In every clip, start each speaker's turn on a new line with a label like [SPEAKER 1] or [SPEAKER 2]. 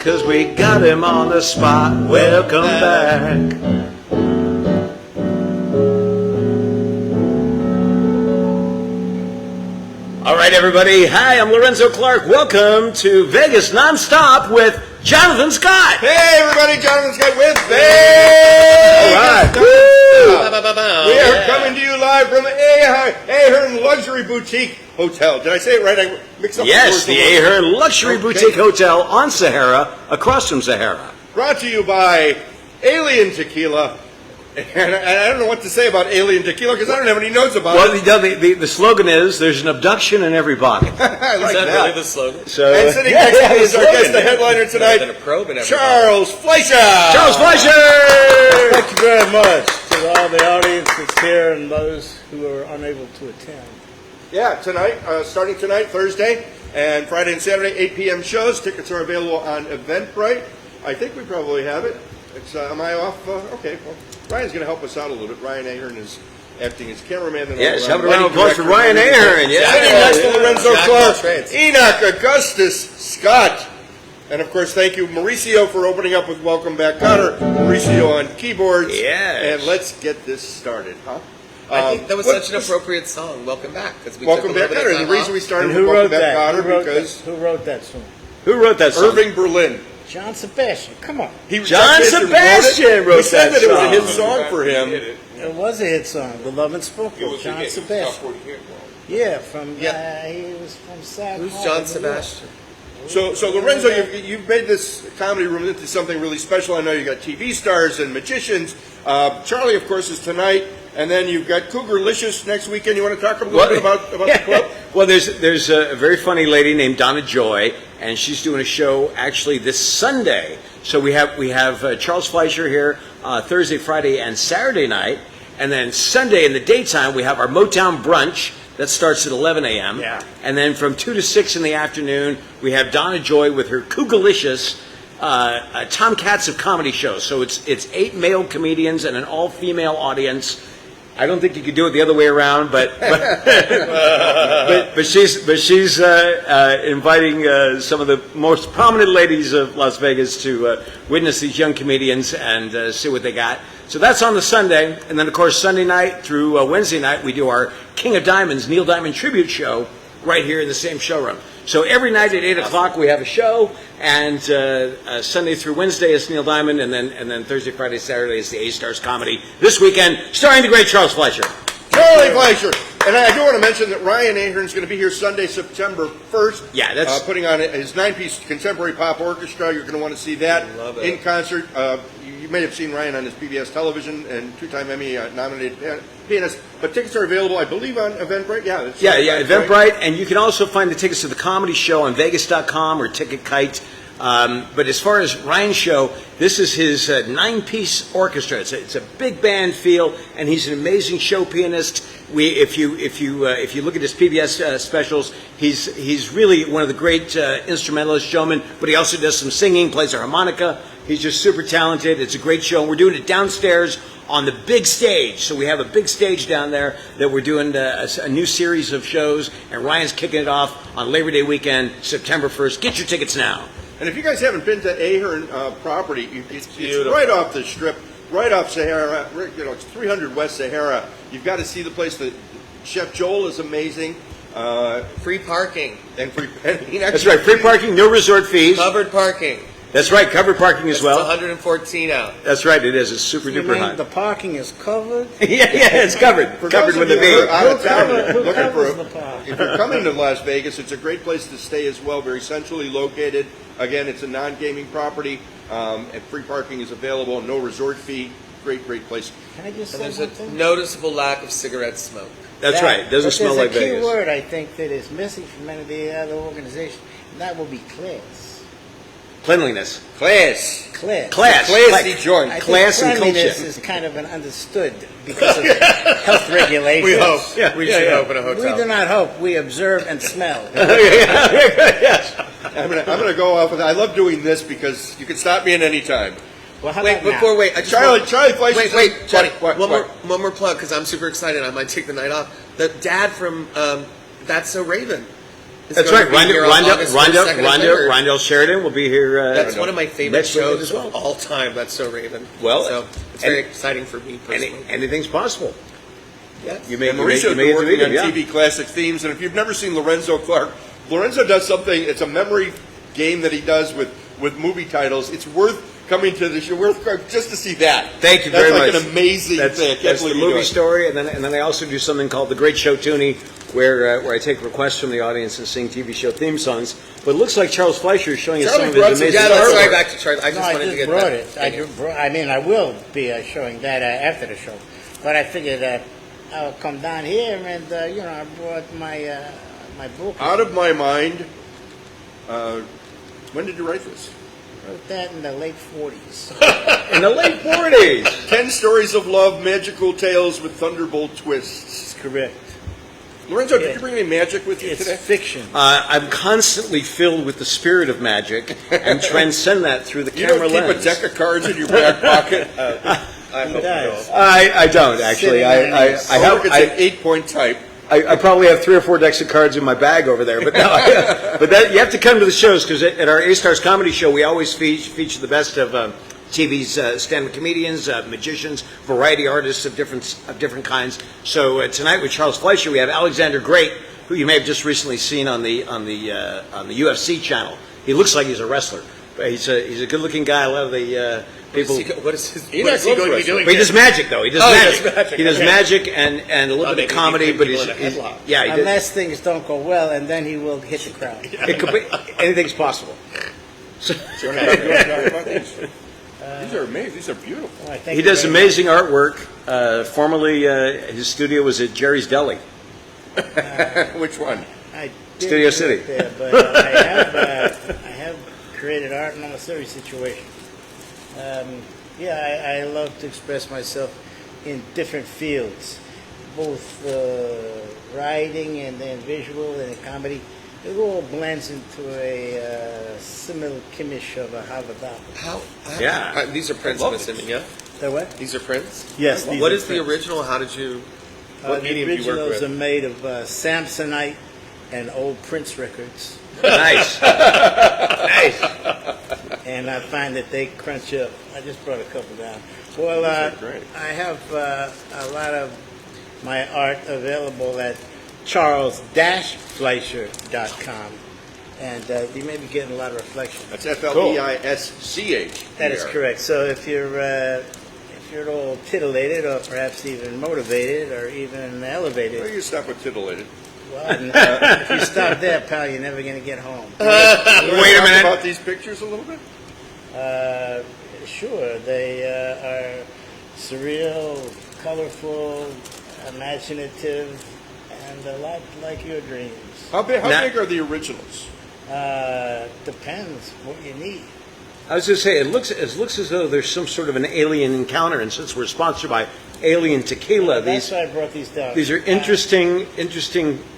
[SPEAKER 1] 'cause we got him on the spot. Welcome back. All right, everybody. Hi, I'm Lorenzo Clark. Welcome to Vegas Nonstop with Jonathan Scott.
[SPEAKER 2] Hey, everybody. Jonathan Scott with Vegas.
[SPEAKER 1] All right.
[SPEAKER 2] We are coming to you live from Ahern Luxury Boutique Hotel. Did I say it right? I mixed up
[SPEAKER 1] Yes,
[SPEAKER 2] the
[SPEAKER 1] the Ahern Luxury Boutique Hotel on Sahara, across from Sahara.
[SPEAKER 2] Brought to you by Alien Tequila. And I don't know what to say about Alien Tequila because I don't have any notes about it.
[SPEAKER 1] Well, the slogan is, there's an abduction in every body.
[SPEAKER 2] I like
[SPEAKER 3] Is that really the slogan?
[SPEAKER 1] So,
[SPEAKER 2] and sitting next to me is our guest, the headliner tonight, Charles Fleischer.
[SPEAKER 1] Charles Fleischer!
[SPEAKER 4] Thank you very much to all the audience that's here and those who are unable to attend.
[SPEAKER 2] Yeah, tonight, starting tonight, Thursday, and Friday and Saturday, 8 p.m. shows. Tickets are available on Eventbrite. I think we probably have it. Am I off? Okay, well, Ryan's going to help us out a little bit. Ryan Ahern is acting as cameraman.
[SPEAKER 1] Yes, have a round of applause for Ryan Ahern.
[SPEAKER 2] Yeah. Sitting next to Lorenzo Clark, Enoch Augustus Scott. And, of course, thank you, Mauricio, for opening up with Welcome Back Cotter. Mauricio on keyboards.
[SPEAKER 1] Yes.
[SPEAKER 2] And let's get this started, huh?
[SPEAKER 3] I think that was such an appropriate song, Welcome Back.
[SPEAKER 2] Welcome Back Cotter. The reason we started
[SPEAKER 4] And
[SPEAKER 2] with Welcome Back Cotter because...
[SPEAKER 4] Who wrote that song?
[SPEAKER 1] Who wrote that song?
[SPEAKER 2] Irving Berlin.
[SPEAKER 4] John Sebastian. Come on.
[SPEAKER 1] John Sebastian wrote
[SPEAKER 2] He said that it was a hit
[SPEAKER 1] song.
[SPEAKER 2] song for him.
[SPEAKER 4] It was a hit song, The Love and Spoonful, John Sebastian. Yeah, he was from South
[SPEAKER 3] Who's
[SPEAKER 4] Harlem,
[SPEAKER 3] John Sebastian?
[SPEAKER 2] So Lorenzo, you've made this comedy room into something really special. I know you got TV stars and magicians. Charlie, of course, is tonight. And then you've got Cougarlicious next weekend. You want to talk a little bit about the club?
[SPEAKER 1] Well, there's a very funny lady named Donna Joy, and she's doing a show actually this Sunday. So we have Charles Fleischer here Thursday, Friday, and Saturday night, and then Sunday in the daytime we have our Motown brunch that starts at 11 a.m.
[SPEAKER 2] Yeah.
[SPEAKER 1] And then from 2 to 6 in the afternoon we have Donna Joy with her Cougarlicious Tom Cats of comedy show. So it's 8 male comedians and an all-female audience. I don't think you could do it the other way around, but she's inviting some of the most prominent ladies of Las Vegas to witness these young comedians and see what they got. So that's on the Sunday, and then of course Sunday night through Wednesday night we do our King of Diamonds, Neil Diamond tribute show right here in the same showroom. So every night at 8 o'clock we have a show, and Sunday through Wednesday is Neil Diamond, and then Thursday, Friday, Saturday is the A-Stars comedy. This weekend, starring the great Charles Fleischer.
[SPEAKER 2] Charlie Fleischer. And I do want to mention that Ryan Ahern is going to be here Sunday, September 1st.
[SPEAKER 1] Yeah, that's...
[SPEAKER 2] putting on his 9-piece contemporary pop orchestra. You're going to want to see that in concert. You may have seen Ryan on his PBS television and 2-time Emmy-nominated pianist. But tickets are available, I believe, on Eventbrite. Yeah,
[SPEAKER 1] Eventbrite. And you can also find the tickets to the comedy show on Vegas.com or Ticket Kite. But as far as Ryan's show, this is his 9-piece orchestra. It's a big band feel, and he's an amazing show pianist. If you look at his PBS specials, he's really one of the great instrumentalist showmen. But he also does some singing, plays a harmonica. He's just super talented. It's a great show. And we're doing it downstairs on the big stage. So we have a big stage down there that we're doing a new series of shows. And Ryan's kicking it off on Labor Day weekend, September 1st. Get your tickets now.
[SPEAKER 2] And if you guys haven't been to Ahern property, it's right off the strip, right off Sahara. It's 300 West Sahara. You've got to see the place. Chef Joel is amazing.
[SPEAKER 3] Free parking.
[SPEAKER 2] And free.
[SPEAKER 1] That's right. Free parking, no resort fees.
[SPEAKER 3] Covered parking.
[SPEAKER 1] That's right. Covered parking as well.
[SPEAKER 3] It's 114 out.
[SPEAKER 1] That's right. It is. It's super duper hot.
[SPEAKER 4] The parking is covered?
[SPEAKER 1] yeah, it's covered. Covered with the V.
[SPEAKER 2] If you're coming to Las Vegas, it's a great place to stay as well. Very centrally located. Again, it's a non-gaming property, and free parking is available. No resort fee. Great place.
[SPEAKER 4] Can I just say
[SPEAKER 3] there's
[SPEAKER 4] something?
[SPEAKER 3] a noticeable lack of cigarette smoke.
[SPEAKER 1] That's right. It doesn't smell like Vegas.
[SPEAKER 4] There's a key word, I think, that is missing from many of the other organizations, and that will be class.
[SPEAKER 1] Cleanliness.
[SPEAKER 2] Class.
[SPEAKER 1] Classy joint. Class and culture.
[SPEAKER 4] Cleanliness is kind of an understood because of health regulations.
[SPEAKER 3] We hope. We should open a hotel.
[SPEAKER 4] We do not hope. We observe and smell.
[SPEAKER 2] Yes. I'm gonna go off with that. I love doing this because you can stop me at any time.
[SPEAKER 4] Well, how
[SPEAKER 3] wait,
[SPEAKER 4] about
[SPEAKER 3] before
[SPEAKER 4] now?
[SPEAKER 3] wait,
[SPEAKER 2] Charlie Fleischer.
[SPEAKER 3] Wait, Johnny.
[SPEAKER 2] What?
[SPEAKER 3] One more plug because I'm super excited. I might take the night off. The dad from That's So Raven is
[SPEAKER 1] That's
[SPEAKER 3] going
[SPEAKER 1] right.
[SPEAKER 3] to be here on August 1st, 2nd, and 3rd.
[SPEAKER 1] Rondell Sheridan will be here.
[SPEAKER 3] That's one of my favorite
[SPEAKER 1] next weekend
[SPEAKER 3] shows
[SPEAKER 1] as well.
[SPEAKER 3] of all time. That's So Raven.
[SPEAKER 1] Well,
[SPEAKER 3] so it's very exciting for me personally.
[SPEAKER 1] Anything's possible.
[SPEAKER 3] Yes.
[SPEAKER 1] You may,
[SPEAKER 2] And
[SPEAKER 1] you may,
[SPEAKER 2] Mauricio's
[SPEAKER 1] you may
[SPEAKER 2] been working on
[SPEAKER 1] yeah.
[SPEAKER 2] TV classic themes, and if you've never seen Lorenzo Clark, Lorenzo does something. It's a memory game that he does with movie titles. It's worth coming to the show, just to see that.
[SPEAKER 1] Thank you very much.
[SPEAKER 2] That's like an amazing thing. I can't
[SPEAKER 1] That's the
[SPEAKER 2] believe you do
[SPEAKER 1] movie
[SPEAKER 2] it.
[SPEAKER 1] story, and then I also do something called The Great Show Toonie, where I take requests from the audience and sing TV show theme songs. But it looks like Charles Fleischer is showing us
[SPEAKER 2] Charlie
[SPEAKER 1] some of his
[SPEAKER 2] brought some-
[SPEAKER 1] amazing
[SPEAKER 3] Yeah, that's
[SPEAKER 1] artwork.
[SPEAKER 3] right. Back to Charlie. I just
[SPEAKER 4] No, I
[SPEAKER 3] wanted to
[SPEAKER 4] just
[SPEAKER 3] get
[SPEAKER 4] brought
[SPEAKER 3] that.
[SPEAKER 4] it.
[SPEAKER 3] Thank you.
[SPEAKER 4] I mean, I will be showing that after the show, but I figured that I'll come down here and I brought my my book.
[SPEAKER 2] Out of My Mind. When did you write this?
[SPEAKER 4] Wrote that in the late 40s.
[SPEAKER 1] In the late 40s.
[SPEAKER 2] 10 stories of love, magical tales with thunderbolt twists.
[SPEAKER 4] That's correct.
[SPEAKER 2] Lorenzo,
[SPEAKER 4] Yeah.
[SPEAKER 2] did you bring any magic with you
[SPEAKER 4] It's
[SPEAKER 2] today?
[SPEAKER 4] fiction.
[SPEAKER 1] I'm constantly filled with the spirit of magic and transcend that through the
[SPEAKER 2] You
[SPEAKER 1] camera
[SPEAKER 2] don't keep
[SPEAKER 1] lens.
[SPEAKER 2] a deck of cards in your back pocket?
[SPEAKER 3] I
[SPEAKER 4] He
[SPEAKER 3] hope
[SPEAKER 4] does.
[SPEAKER 3] you
[SPEAKER 1] I don't actually.
[SPEAKER 4] Sitting on
[SPEAKER 1] I
[SPEAKER 4] his-
[SPEAKER 1] have.
[SPEAKER 2] It's an 8-point type.
[SPEAKER 1] I probably have 3 or 4 decks of cards in my bag over there, but no. But that you have to come to the shows because at our A-Stars comedy show we always feature the best of TV's stand-up comedians, magicians, variety artists of different kinds. So tonight with Charles Fleischer we have Alexander Great, who you may have just recently seen on the UFC channel. He looks like he's a wrestler. But he's a good-looking guy. A lot of the people.
[SPEAKER 3] What is he
[SPEAKER 2] He
[SPEAKER 3] going to be
[SPEAKER 2] wrestling.
[SPEAKER 3] doing?
[SPEAKER 1] But he does magic, though. He does
[SPEAKER 3] Oh, he
[SPEAKER 1] magic.
[SPEAKER 3] does magic.
[SPEAKER 1] He does
[SPEAKER 3] Okay.
[SPEAKER 1] magic and a little bit
[SPEAKER 3] maybe
[SPEAKER 1] of comedy,
[SPEAKER 3] he
[SPEAKER 1] but
[SPEAKER 3] put
[SPEAKER 1] he's,
[SPEAKER 3] people in a headlock.
[SPEAKER 1] yeah, he did.
[SPEAKER 4] Unless things don't go well, and then he will hit the crowd.
[SPEAKER 1] It could be, anything's possible.
[SPEAKER 2] Do you want to talk about these? These are amazing. These are beautiful.
[SPEAKER 4] All right, thank
[SPEAKER 1] He
[SPEAKER 4] you
[SPEAKER 1] does
[SPEAKER 4] very
[SPEAKER 1] amazing artwork. Formerly, his studio was at Jerry's Deli.
[SPEAKER 2] Which one?
[SPEAKER 4] much. I did
[SPEAKER 1] Studio
[SPEAKER 4] work
[SPEAKER 1] City.
[SPEAKER 4] there, but I have created art in almost every situation. I love to express myself in different fields, both writing and then visual and in comedy. It all blends into a similar chemish of a Havada.
[SPEAKER 3] How?
[SPEAKER 1] Yeah.
[SPEAKER 3] These are prints,
[SPEAKER 2] I
[SPEAKER 3] I'm
[SPEAKER 2] love it.
[SPEAKER 3] assuming, yeah?
[SPEAKER 4] The what?
[SPEAKER 3] These are prints?
[SPEAKER 4] Yes, these
[SPEAKER 3] What
[SPEAKER 4] are
[SPEAKER 3] is the
[SPEAKER 4] prints.
[SPEAKER 3] original? How did you... What
[SPEAKER 4] The
[SPEAKER 3] medium do you work
[SPEAKER 4] originals
[SPEAKER 3] with?
[SPEAKER 4] are made of Samsonite and old Prince records,
[SPEAKER 1] Nice. Nice.
[SPEAKER 4] and I find that they crunch up. I just brought a couple down. Well,
[SPEAKER 2] These are great.
[SPEAKER 4] I have a lot of my art available at charles-fleischer.com, and you may be getting a lot of reflection.
[SPEAKER 2] That's FLEISCH.
[SPEAKER 4] That is correct. So if you're at all titillated, or perhaps even motivated, or even
[SPEAKER 2] Well,
[SPEAKER 4] elevated,
[SPEAKER 2] you stop with titillated.
[SPEAKER 4] well, if you stop there, pal, you're never going to get home.
[SPEAKER 2] You wanna
[SPEAKER 1] Wait a
[SPEAKER 2] talk
[SPEAKER 1] minute.
[SPEAKER 2] about these pictures a little bit?
[SPEAKER 4] Sure, they are surreal, colorful, imaginative, and a lot like your dreams.
[SPEAKER 2] How big
[SPEAKER 1] Now-
[SPEAKER 2] are the originals?
[SPEAKER 4] Depends what you need.
[SPEAKER 1] I was going to say, it looks as though there's some sort of an alien encounter, and since we're sponsored by Alien Tequila,
[SPEAKER 4] That's why I brought these down.
[SPEAKER 1] these are interesting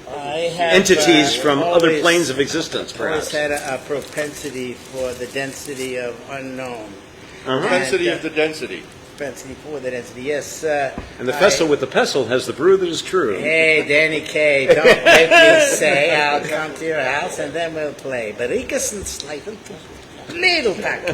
[SPEAKER 4] I have,
[SPEAKER 1] entities from other
[SPEAKER 4] always-
[SPEAKER 1] planes of existence,
[SPEAKER 4] Always
[SPEAKER 1] perhaps.
[SPEAKER 4] had a propensity for the density of unknown.
[SPEAKER 2] Density
[SPEAKER 4] And,
[SPEAKER 2] of the density.
[SPEAKER 4] Propensity for the density, yes.
[SPEAKER 1] And the vessel with the pestle has the brew that is true.
[SPEAKER 4] Hey, Danny Kaye, don't make me say I'll come to your house and then we'll play. But VegasNonStop, little pack.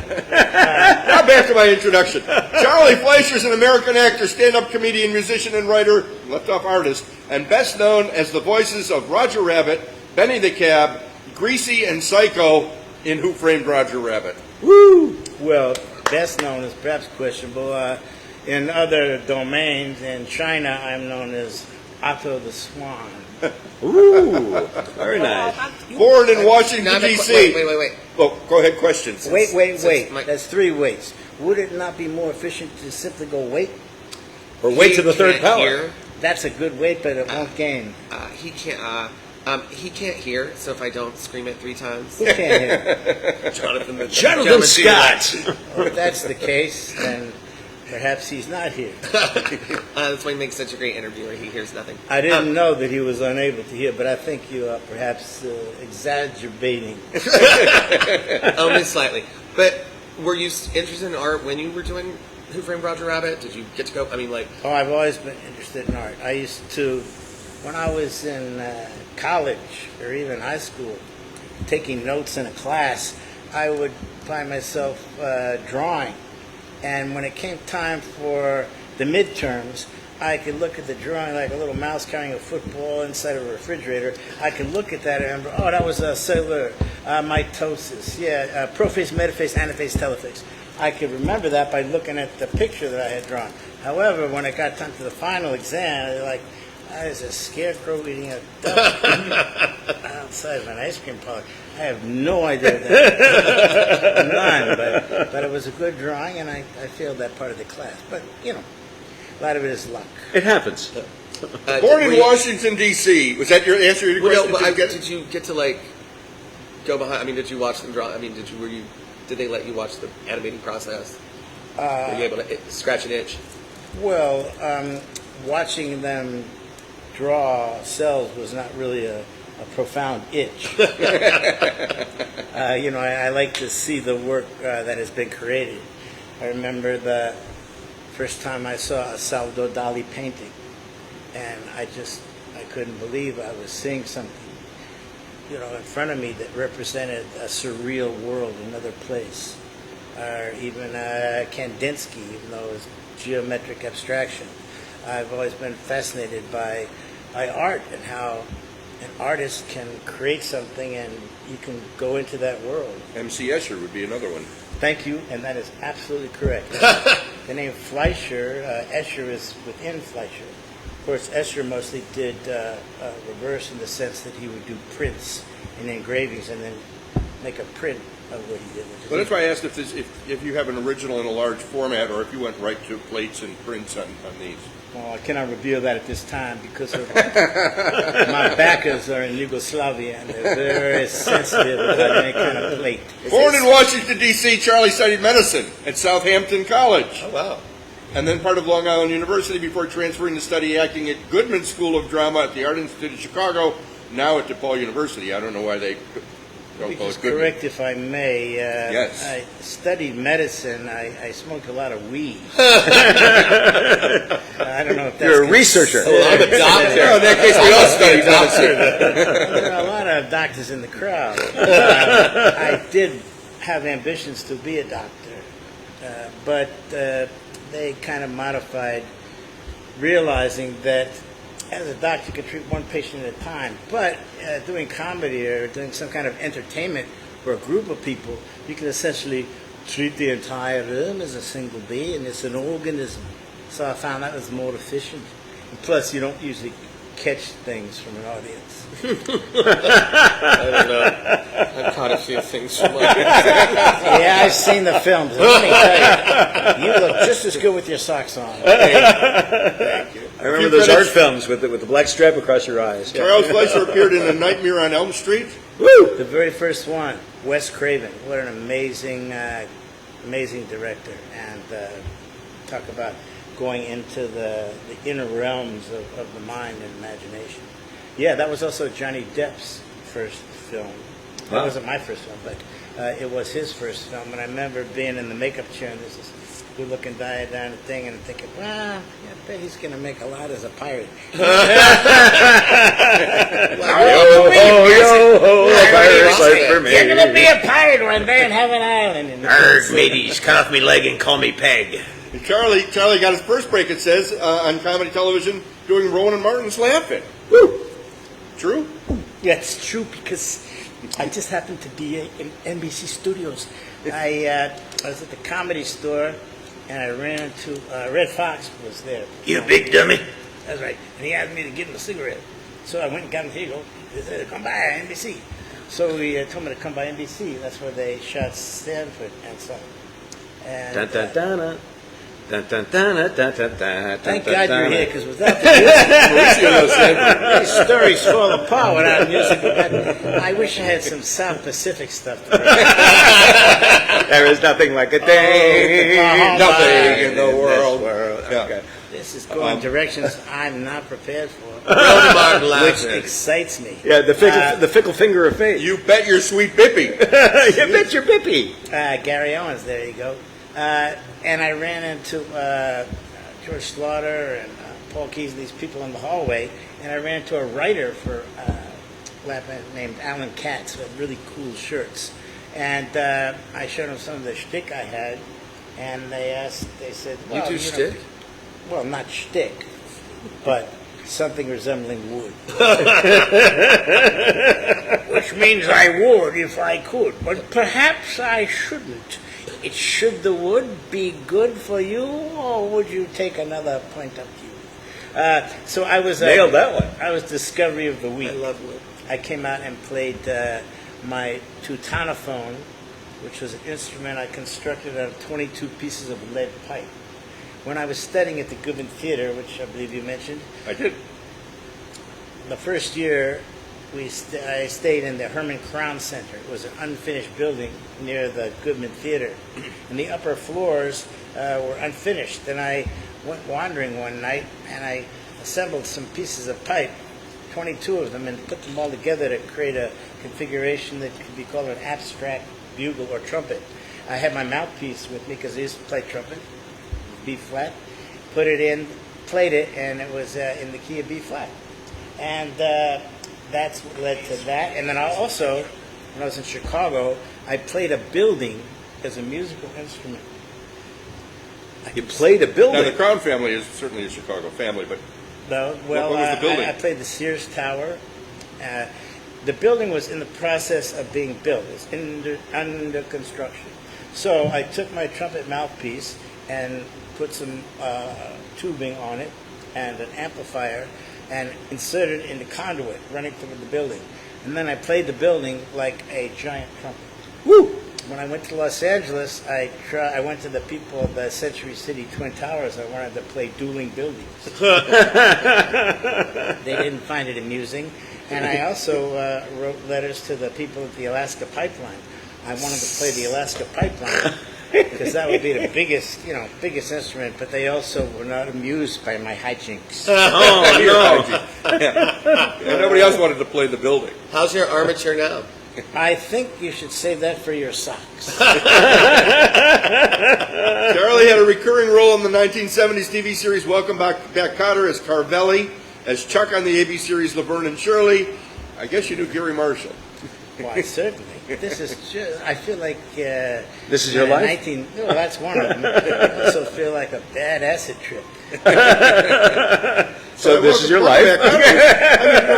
[SPEAKER 2] Now back to my introduction. Charlie Fleischer is an American actor, stand-up comedian, musician, and writer, left-off artist, and best known as the voices of Roger Rabbit, Benny the Cab, Greasy, and Psycho in Who Framed Roger Rabbit.
[SPEAKER 1] Woo!
[SPEAKER 4] Well, best known is perhaps questionable. In other domains, in China, I'm known as Otto the Swan.
[SPEAKER 1] Ooh, very nice.
[SPEAKER 2] Born in Washington,
[SPEAKER 3] Now, I have a
[SPEAKER 2] D.C.
[SPEAKER 3] Wait.
[SPEAKER 2] Oh, go ahead, questions.
[SPEAKER 4] Wait.
[SPEAKER 3] my-
[SPEAKER 4] That's 3 waits. Would it not be more efficient to simply go wait?
[SPEAKER 1] Or wait
[SPEAKER 3] He
[SPEAKER 1] to the third
[SPEAKER 3] can't
[SPEAKER 1] power.
[SPEAKER 3] hear.
[SPEAKER 4] That's a good wait, but it won't gain.
[SPEAKER 3] He can't. He can't hear. So if I don't scream it 3 times,
[SPEAKER 4] Who can't hear?
[SPEAKER 3] Jonathan
[SPEAKER 1] Jonathan Scott.
[SPEAKER 4] Well, if that's the case, then perhaps he's not here.
[SPEAKER 3] That's why he makes such a great interviewer. He hears nothing.
[SPEAKER 4] I didn't know that he was unable to hear, but I think you are perhaps exaggerating.
[SPEAKER 3] Only slightly. But were you interested in art when you were doing Who Framed Roger Rabbit? Did you get to go? I mean, like,
[SPEAKER 4] Oh, I've always been interested in art. I used to when I was in college or even high school, taking notes in a class, I would find myself drawing. And when it came time for the midterms, I could look at the drawing like a little mouse carrying a football inside of a refrigerator. I could look at that and remember, oh, that was cellular mitosis. Yeah, prophase, metaphase, anaphase, telophase. I could remember that by looking at the picture that I had drawn. However, when it got time to the final exam, like, I was a scarecrow eating a duck outside of an ice cream parlor. I have no idea what that none, but it was a good drawing, and I failed that part of the class. But, you know, a lot of it is luck.
[SPEAKER 1] It happens.
[SPEAKER 2] Born in Washington, D.C. Was that your answer to your question?
[SPEAKER 3] Well, no, but did you get to like go behind? I mean, did you watch them draw? I mean, did they let you watch the animating process? Were you able to scratch an itch?
[SPEAKER 4] Well, watching them draw cells was not really a profound itch. You know, I like to see the work that has been created. I remember the first time I saw a Salvador Dali painting, and I couldn't believe I was seeing something, you know, in front of me that represented a surreal world, another place. Or even Kandinsky, even though it was geometric abstraction. I've always been fascinated by art and how an artist can create something and you can go into that world.
[SPEAKER 2] M.C. Escher would be another one.
[SPEAKER 4] Thank you, and that is absolutely correct. The name Fleischer, Escher is within Fleischer. Of course, Escher mostly did reverse in the sense that he would do prints and engravings and then make a print of what he did.
[SPEAKER 2] Well, that's why I asked if you have an original in a large format or if you went right to plates and prints on these.
[SPEAKER 4] Well, I cannot reveal that at this time because of my backers are in Yugoslavia and they're very sensitive about any kind of plate.
[SPEAKER 2] Born in Washington, D.C., Charlie studied medicine at Southampton College.
[SPEAKER 3] Oh wow!
[SPEAKER 2] And then part of Long Island University before transferring to study acting at Goodman School of Drama at the Art Institute of Chicago, now at DePaul University. I don't know why they
[SPEAKER 4] Let me
[SPEAKER 2] don't call
[SPEAKER 4] just
[SPEAKER 2] it Goodman.
[SPEAKER 4] correct if I may.
[SPEAKER 2] Yes.
[SPEAKER 4] I studied medicine. I smoked a lot of weed. I don't know if that's...
[SPEAKER 1] You're a researcher.
[SPEAKER 3] Oh, I'm a doctor.
[SPEAKER 2] No, in that case, we all studied medicine.
[SPEAKER 4] There are a lot of doctors in the crowd. I did have ambitions to be a doctor, but they kind of modified, realizing that as a doctor you could treat one patient at a time, but doing comedy or doing some kind of entertainment for a group of people, you can essentially treat the entire room as a single being. It's an organism. So I found that was more efficient. And plus, you don't usually catch things from an audience.
[SPEAKER 3] I don't know. I've caught a few things from like
[SPEAKER 4] Yeah, I've seen the films. And let me tell you, you look just as good with your socks on.
[SPEAKER 2] Thank you.
[SPEAKER 1] I remember those art films with the black stripe across your eyes.
[SPEAKER 2] Charles Fleischer appeared in A Nightmare on Elm Street.
[SPEAKER 1] Woo!
[SPEAKER 4] The very first one, Wes Craven. What an amazing, amazing director. And talk about going into the inner realms of the mind and imagination. Yeah, that was also Johnny Depp's first film. That
[SPEAKER 1] Wow.
[SPEAKER 4] wasn't my first film, but it was his first film. And I remember being in the makeup chair and there's this good-looking guy down the thing and thinking, well, I bet he's going to make a lot as a pirate.
[SPEAKER 1] Pirates life for me.
[SPEAKER 4] You're going to be a pirate one day in Heaven Island. And
[SPEAKER 1] Arg, mateys, cut off me leg and call me Peg.
[SPEAKER 2] Charlie got his first break, it says, on comedy television doing Rowan and Martin's Laughing.
[SPEAKER 4] Woo!
[SPEAKER 2] True?
[SPEAKER 4] Yeah, it's true because I just happened to be in NBC Studios. I was at the Comedy Store and I ran into Red Fox was there.
[SPEAKER 1] You big dummy.
[SPEAKER 4] That's right. And he asked me to give him a cigarette. So I went and got him. Here you go. He said, come by NBC. So he told me to come by NBC. That's where they shot Stanford and so on. And,
[SPEAKER 1] Dun, dun, dun, dun. Dun, dun, dun, dun, dun, dun, dun,
[SPEAKER 4] thank
[SPEAKER 1] dun,
[SPEAKER 4] God
[SPEAKER 1] dun,
[SPEAKER 4] you're here,
[SPEAKER 1] dun.
[SPEAKER 4] because without the music, these stories fall apart without music. But I wish I had some South Pacific stuff to bring.
[SPEAKER 1] There is nothing like a day,
[SPEAKER 4] Oh,
[SPEAKER 1] nothing in the
[SPEAKER 2] this
[SPEAKER 1] world.
[SPEAKER 2] Yeah.
[SPEAKER 1] Okay.
[SPEAKER 4] This is going directions I'm not prepared for,
[SPEAKER 3] Rowan and Martin
[SPEAKER 4] which
[SPEAKER 3] Laughing.
[SPEAKER 4] excites me.
[SPEAKER 1] Yeah, the fickle finger of fate.
[SPEAKER 2] You bet your sweet bippy.
[SPEAKER 1] You bet your bippy.
[SPEAKER 4] Gary Owens, there you go. And I ran into George Slaughter and Paul Keyes and these people in the hallway, and I ran into a writer for named Alan Katz with really cool shirts. And I showed him some of the shtick I had, and they said, well,
[SPEAKER 3] You do shtick?
[SPEAKER 4] Well, not shtick, but something resembling wood. Which means I would if I could, but perhaps I shouldn't. Should the wood be good for you, or would you take another point of view? So I was
[SPEAKER 1] Nailed that one.
[SPEAKER 4] I was Discovery of the Week.
[SPEAKER 3] I love wood.
[SPEAKER 4] I came out and played my Teutonophone, which was an instrument I constructed out of 22 pieces of lead pipe. When I was studying at the Goodman Theater, which I believe you mentioned,
[SPEAKER 2] I did.
[SPEAKER 4] the first year I stayed in the Herman Crown Center. It was an unfinished building near the Goodman Theater, and the upper floors were unfinished. And I went wandering one night, and I assembled some pieces of pipe, 22 of them, and put them all together to create a configuration that could be called an abstract bugle or trumpet. I had my mouthpiece with me because I used to play trumpet, B flat. Put it in, played it, and it was in the key of B flat. And that's what led to that. And then I also, when I was in Chicago, I played a building as a musical instrument.
[SPEAKER 1] You played a
[SPEAKER 2] Now,
[SPEAKER 1] building.
[SPEAKER 2] the Crown family is certainly a Chicago family, but
[SPEAKER 4] No, well,
[SPEAKER 2] what was the building?
[SPEAKER 4] I played the Sears Tower. The building was in the process of being built. It's under construction. So I took my trumpet mouthpiece and put some tubing on it and an amplifier and inserted it in the conduit running through the building. And then I played the building like a giant trumpet.
[SPEAKER 1] Woo!
[SPEAKER 4] When I went to Los Angeles, I went to the people of the Century City Twin Towers. I wanted to play dueling buildings. They didn't find it amusing. And I also wrote letters to the people at the Alaska Pipeline. I wanted to play the Alaska Pipeline because that would be the biggest instrument. But they also were not amused by my hijinks.
[SPEAKER 1] Oh, no.
[SPEAKER 2] and nobody else wanted to play the building.
[SPEAKER 3] How's your armature now?
[SPEAKER 4] I think you should save that for your socks.
[SPEAKER 2] Charlie had a recurring role in the 1970s TV series Welcome Back Kotter as Carvelli, as Chuck on the ABC series Laverne and Shirley. I guess you knew Gary Marshall.
[SPEAKER 4] Why, certainly. This is just, I feel like...
[SPEAKER 1] This is your life?
[SPEAKER 4] No, that's one of them. I also feel like a bad acid trip.
[SPEAKER 1] So this is your life?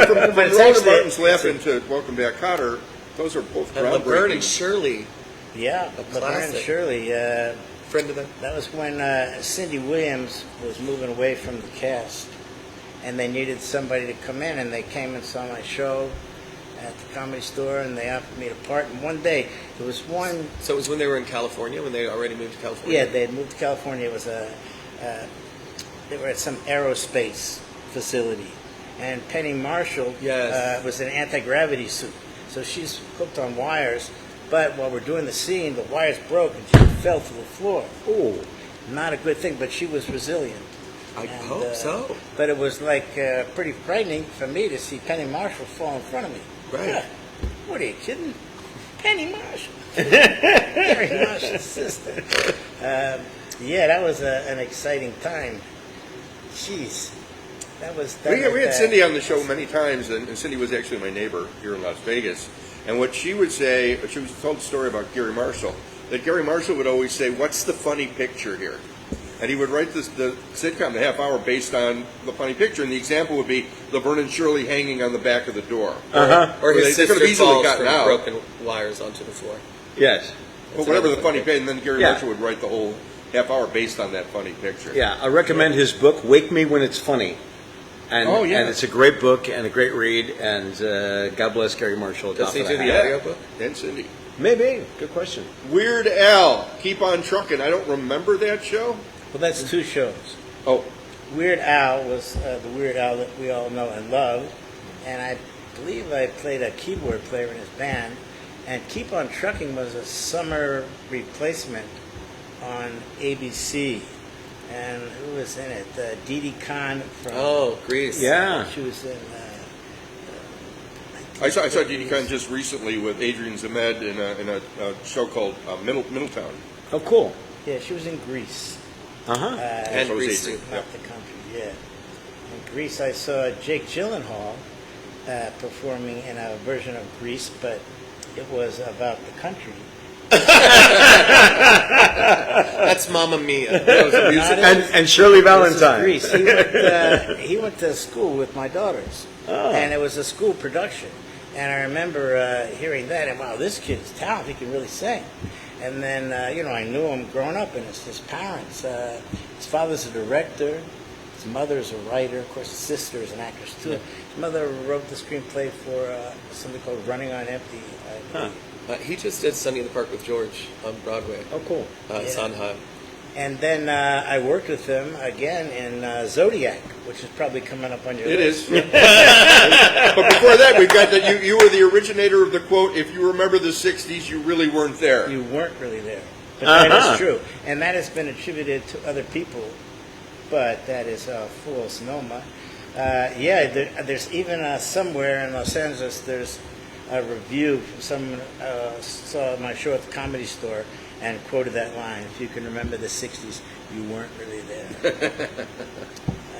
[SPEAKER 2] From
[SPEAKER 4] But it's
[SPEAKER 2] Rhoda
[SPEAKER 4] actually-
[SPEAKER 2] Martin's laughing to Welcome Back Kotter, those are both
[SPEAKER 3] And Laverne and
[SPEAKER 2] groundbreaking.
[SPEAKER 3] Shirley,
[SPEAKER 4] Yeah, Laverne and
[SPEAKER 3] classic.
[SPEAKER 4] Shirley.
[SPEAKER 3] friend of the.
[SPEAKER 4] That was when Cindy Williams was moving away from the cast, and they needed somebody to come in, and they came and saw my show at the Comedy Store, and they offered me the part. And one day, there was one...
[SPEAKER 3] So it was when they were in California, when they already moved to California?
[SPEAKER 4] Yeah, they had moved to California. It was they were at some aerospace facility, and Penny Marshall
[SPEAKER 3] Yes.
[SPEAKER 4] was in an anti-gravity suit. So she's hooked on wires, but while we're doing the scene, the wires broke and she fell to the floor.
[SPEAKER 1] Oh.
[SPEAKER 4] Not a good thing, but she was resilient.
[SPEAKER 3] I
[SPEAKER 4] And,
[SPEAKER 3] hope so.
[SPEAKER 4] But it was like pretty frightening for me to see Penny Marshall fall in front of me.
[SPEAKER 3] Right.
[SPEAKER 4] Yeah. What are you kidding? Penny Marshall. Gary Marshall's sister. Yeah, that was an exciting time. Jeez. That was...
[SPEAKER 2] We had Cindy on the show many times, and Cindy was actually my neighbor here in Las Vegas. And what she would say, she was told a story about Gary Marshall, that Gary Marshall would always say, "What's the funny picture here?" And he would write the sitcom, the half hour, based on the funny picture. And the example would be Laverne and Shirley hanging on the back of the door.
[SPEAKER 3] Or his
[SPEAKER 2] They could have
[SPEAKER 3] sister
[SPEAKER 2] easily
[SPEAKER 3] falls
[SPEAKER 2] gotten
[SPEAKER 3] from
[SPEAKER 2] out.
[SPEAKER 3] broken wires onto the floor.
[SPEAKER 1] Yes.
[SPEAKER 2] Well, whatever the funny picture, and then Gary
[SPEAKER 1] Yeah.
[SPEAKER 2] Marshall would write the whole half hour based on that funny picture.
[SPEAKER 1] Yeah, I recommend his book, Wake Me When It's Funny. And,
[SPEAKER 2] Oh, yeah.
[SPEAKER 1] and it's a great book and a great read, and God bless Gary Marshall.
[SPEAKER 3] Does he
[SPEAKER 1] top of
[SPEAKER 3] do
[SPEAKER 1] the
[SPEAKER 3] the
[SPEAKER 1] hat.
[SPEAKER 3] audiobook?
[SPEAKER 2] And Cindy.
[SPEAKER 1] Maybe. Good question.
[SPEAKER 2] Weird Al, Keep on Truckin'. I don't remember that show.
[SPEAKER 4] Well, that's two shows.
[SPEAKER 2] Oh,
[SPEAKER 4] Weird Al was the Weird Al that we all know and love, and I believe I played a keyboard player in his band. And Keep on Trucking was a summer replacement on ABC. And who was in it? Dee Dee Khan from...
[SPEAKER 3] Oh, Grease.
[SPEAKER 1] Yeah.
[SPEAKER 4] She was in...
[SPEAKER 2] I saw Didi Khan just recently with Adrian Zemed in a show called Middletown.
[SPEAKER 1] Oh, cool.
[SPEAKER 4] Yeah, she was in Greece.
[SPEAKER 1] Uh-huh.
[SPEAKER 3] And
[SPEAKER 2] So was
[SPEAKER 3] Grease,
[SPEAKER 2] Adrian.
[SPEAKER 3] too.
[SPEAKER 2] Yep.
[SPEAKER 4] Not the country, yeah. In Greece, I saw Jake Gyllenhaal performing in a version of Greece, but it was about the country.
[SPEAKER 3] That's Mamma Mia. That was a music.
[SPEAKER 1] And Shirley
[SPEAKER 4] This is
[SPEAKER 1] Valentine.
[SPEAKER 4] Greece. He went to school with my daughters, and it was a school production. And I remember hearing that, and wow, this kid's talented. He can really sing. And then, I knew him growing up, and it's his parents. His father's a director. His mother's a writer. Of course, his sister is an actress, too. His mother wrote the screenplay for something called Running on Empty.
[SPEAKER 3] He just did Sunny in the Park with George on Broadway.
[SPEAKER 1] Oh, cool.
[SPEAKER 3] Sondheim.
[SPEAKER 4] And then I worked with him again in Zodiac, which is probably coming up on your
[SPEAKER 2] It
[SPEAKER 4] list.
[SPEAKER 2] is. But before that, we've got that you were the originator of the quote, if you remember the 60s, you really weren't there.
[SPEAKER 4] You weren't really there. But that is true. And that has been attributed to other people, but that is false. Noma. There's even somewhere in Los Angeles, there's a review from someone saw my show at the Comedy Store and quoted that line, if you can remember the 60s, you weren't really there.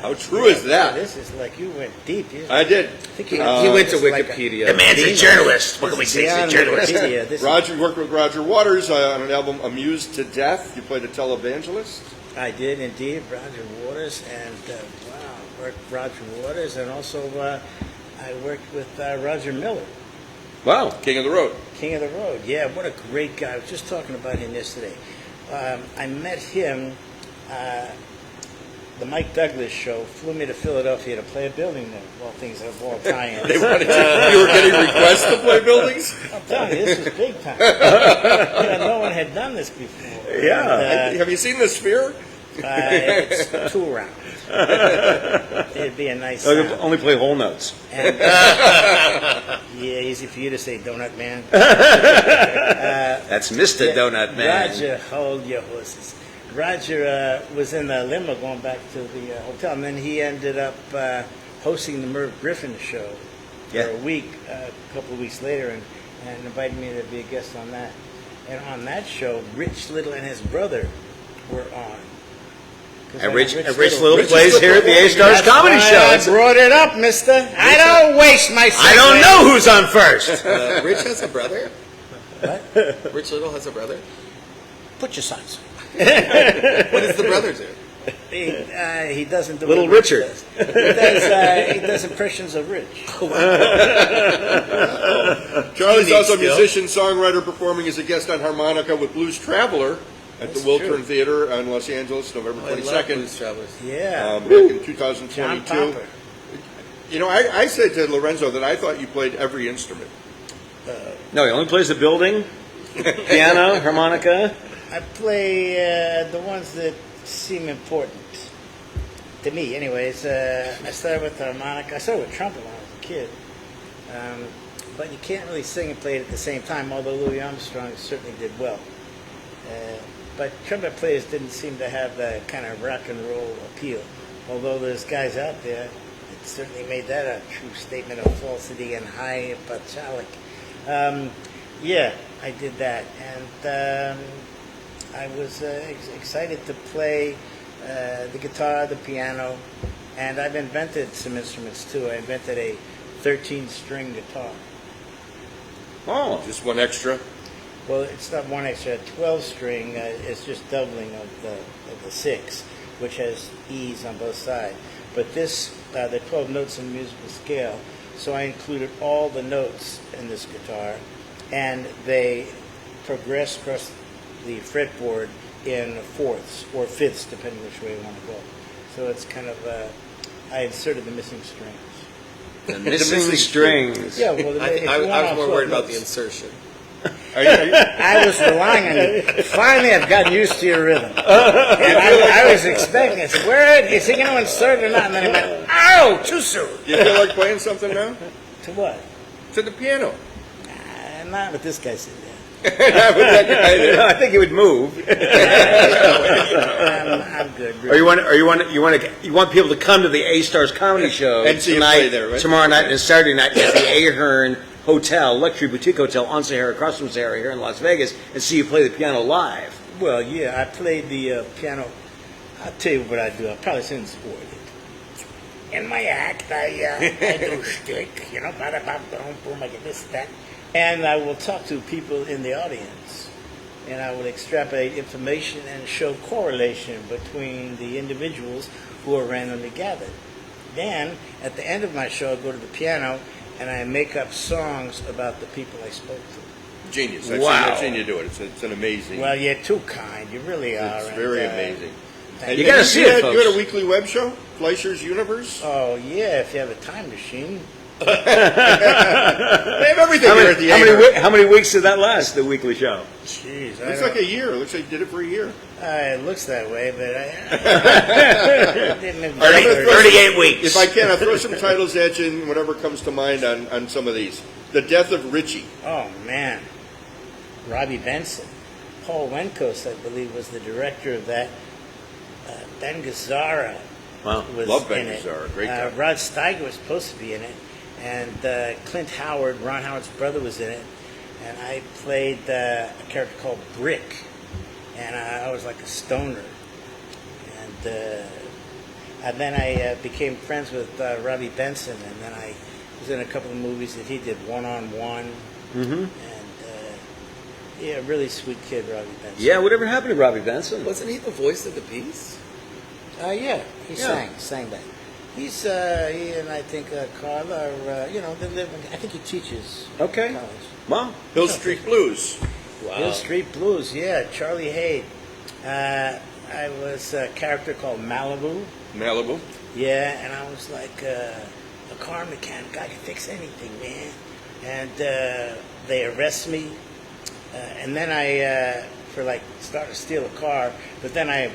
[SPEAKER 2] How true is that?
[SPEAKER 4] This is like you went deep.
[SPEAKER 2] I did.
[SPEAKER 4] I think
[SPEAKER 3] He went to
[SPEAKER 4] it's like
[SPEAKER 3] Wikipedia.
[SPEAKER 1] The man's a journalist. What can we say? He's a
[SPEAKER 4] beyond
[SPEAKER 1] journalist.
[SPEAKER 4] Wikipedia. This is-
[SPEAKER 2] Roger worked with Roger Waters on an album Amused to Death. You played a televangelist.
[SPEAKER 4] I did indeed, Roger Waters, and worked with Roger Waters, and also I worked with Roger Miller,
[SPEAKER 1] Wow.
[SPEAKER 2] King of the Road.
[SPEAKER 4] King of the Road. Yeah, what a great guy. I was just talking about him yesterday. I met him. The Mike Douglas show flew me to Philadelphia to play a building there. Well, things have all tie-ins.
[SPEAKER 2] They wanted to, you were getting requests to play buildings?
[SPEAKER 4] I'm telling you, this was big time. No one had done this before.
[SPEAKER 1] Yeah.
[SPEAKER 4] And,
[SPEAKER 2] Have you seen the Sphere?
[SPEAKER 4] it's two around. It'd be a nice
[SPEAKER 1] Oh,
[SPEAKER 4] sound.
[SPEAKER 1] only play whole notes.
[SPEAKER 4] And, yeah, easy for you to say, Donut Man.
[SPEAKER 1] That's Mr. Donut Man.
[SPEAKER 4] Roger, hold your horses. Roger was in the limo going back to the hotel, and then he ended up hosting the Merv Griffin show for
[SPEAKER 1] Yeah.
[SPEAKER 4] a week, a couple of weeks later, and invited me to be a guest on that. And on that show, Rich Little and his brother were on.
[SPEAKER 1] And Rich Little plays here at the A-Stars
[SPEAKER 4] That's
[SPEAKER 1] Comedy
[SPEAKER 4] why
[SPEAKER 1] Show.
[SPEAKER 4] I brought it up, mister. I don't waste my
[SPEAKER 1] I don't know who's on first.
[SPEAKER 3] Rich has a brother?
[SPEAKER 4] What?
[SPEAKER 3] Rich Little has a brother?
[SPEAKER 4] Put your socks on.
[SPEAKER 3] What does the brother do?
[SPEAKER 4] He doesn't do
[SPEAKER 1] Little
[SPEAKER 4] what Rich
[SPEAKER 1] Richard.
[SPEAKER 4] does. He does impressions of Rich.
[SPEAKER 2] Charlie's also a
[SPEAKER 3] skill.
[SPEAKER 2] musician, songwriter, performing as a guest on harmonica with Blues Traveler at
[SPEAKER 4] That's
[SPEAKER 2] the Wiltern
[SPEAKER 4] true.
[SPEAKER 2] Theater in Los Angeles, November
[SPEAKER 3] I love
[SPEAKER 2] 22nd,
[SPEAKER 3] Blues Travelers.
[SPEAKER 4] Yeah.
[SPEAKER 2] back in
[SPEAKER 4] John
[SPEAKER 2] 2022.
[SPEAKER 4] Popper.
[SPEAKER 2] You know, I said to Lorenzo that I thought you played every instrument.
[SPEAKER 1] No, he only plays the building, piano, harmonica.
[SPEAKER 4] I play the ones that seem important to me. Anyways, I started with the harmonica. I started with trumpet when I was a kid. But you can't really sing and play it at the same time, although Louis Armstrong certainly did well. But trumpet players didn't seem to have that kind of rock and roll appeal. Although there's guys out there that certainly made that a true statement of falsity and high patchalic. Yeah, I did that. And I was excited to play the guitar, the piano, and I've invented some instruments too. I invented a 13-string guitar.
[SPEAKER 1] Oh,
[SPEAKER 2] Just one extra.
[SPEAKER 4] Well, it's not one extra. 12-string is just doubling of the 6, which has E's on both sides. But this, there are 12 notes in the musical scale, so I included all the notes in this guitar, and they progress across the fretboard in fourths or fifths, depending which way you want to go. So it's kind of, I inserted the missing strings.
[SPEAKER 1] the missing strings.
[SPEAKER 4] Yeah, well,
[SPEAKER 3] I was more worried about the insertion.
[SPEAKER 4] I was relying on you. Finally, I've gotten used to your rhythm. And I was expecting, I said, where is he going to insert it or not? And then he went, ow, too soon.
[SPEAKER 2] You feel like playing something now?
[SPEAKER 4] To what?
[SPEAKER 2] To the piano.
[SPEAKER 4] Not with this guy sitting there.
[SPEAKER 2] Not with that guy there.
[SPEAKER 1] I think he would move.
[SPEAKER 4] I'm good.
[SPEAKER 1] Or you want people to come to the A-Stars Comedy Show
[SPEAKER 2] And see you
[SPEAKER 1] tonight,
[SPEAKER 2] play there, right?
[SPEAKER 1] tomorrow night, and Saturday night at the Ahern Hotel, Luxury Boutique Hotel on Sahara, across from Sahara here in Las Vegas, and see you play the piano live.
[SPEAKER 4] Well, yeah, I played the piano. I'll tell you what I do. I probably shouldn't spoil it. in my act, I do shtick, you know, bada bada boom boom, I get this that, and I will talk to people in the audience, and I will extrapolate information and show correlation between the individuals who are randomly gathered. Then, at the end of my show, I go to the piano and I make up songs about the people I spoke to.
[SPEAKER 2] Genius.
[SPEAKER 1] Wow.
[SPEAKER 2] I've seen you do it. It's an amazing.
[SPEAKER 4] Well, you're too kind. You really are.
[SPEAKER 2] It's
[SPEAKER 4] and,
[SPEAKER 2] very amazing.
[SPEAKER 4] thank
[SPEAKER 1] You gotta see it,
[SPEAKER 2] You had
[SPEAKER 1] folks.
[SPEAKER 2] a weekly web show, Fleischer's Universe.
[SPEAKER 4] Oh, yeah, if you have a time machine.
[SPEAKER 2] They have everything here at the Anchor.
[SPEAKER 1] How many weeks did that last? The weekly show.
[SPEAKER 4] Jeez.
[SPEAKER 2] Looks like a year. Looks like you did it for a year.
[SPEAKER 4] It looks that way, but I didn't.
[SPEAKER 1] 38 weeks.
[SPEAKER 2] If I can, I'll throw some titles at you and whatever comes to mind on some of these. The Death of Richie.
[SPEAKER 4] Oh, man. Robbie Benson. Paul Wenkos, I believe, was the director of that. Ben Gazzara
[SPEAKER 1] Wow.
[SPEAKER 4] was
[SPEAKER 2] Love Ben
[SPEAKER 4] in it.
[SPEAKER 2] Gazzara. Great guy.
[SPEAKER 4] Rod Steiger was supposed to be in it. And Clint Howard, Ron Howard's brother, was in it. And I played a character called Brick. And I was like a stoner. And then I became friends with Robbie Benson. And then I was in a couple of movies that he did, One on One.
[SPEAKER 1] Mm-hmm.
[SPEAKER 4] And yeah, really sweet kid, Robbie Benson.
[SPEAKER 1] Yeah, whatever happened to Robbie Benson?
[SPEAKER 3] Wasn't he the voice of the piece?
[SPEAKER 4] Yeah, he
[SPEAKER 1] Yeah.
[SPEAKER 4] sang that. He's he and I think Carl are they live in, I think he teaches
[SPEAKER 1] Okay.
[SPEAKER 4] college.
[SPEAKER 1] Well,
[SPEAKER 2] Hill Street Blues.
[SPEAKER 4] Hill Street Blues, yeah, Charlie Hayde. I was a character called Malibu.
[SPEAKER 2] Malibu.
[SPEAKER 4] Yeah, and I was like a car mechanic. I could fix anything, man. And they arrest me, and then I start to steal a car. But then I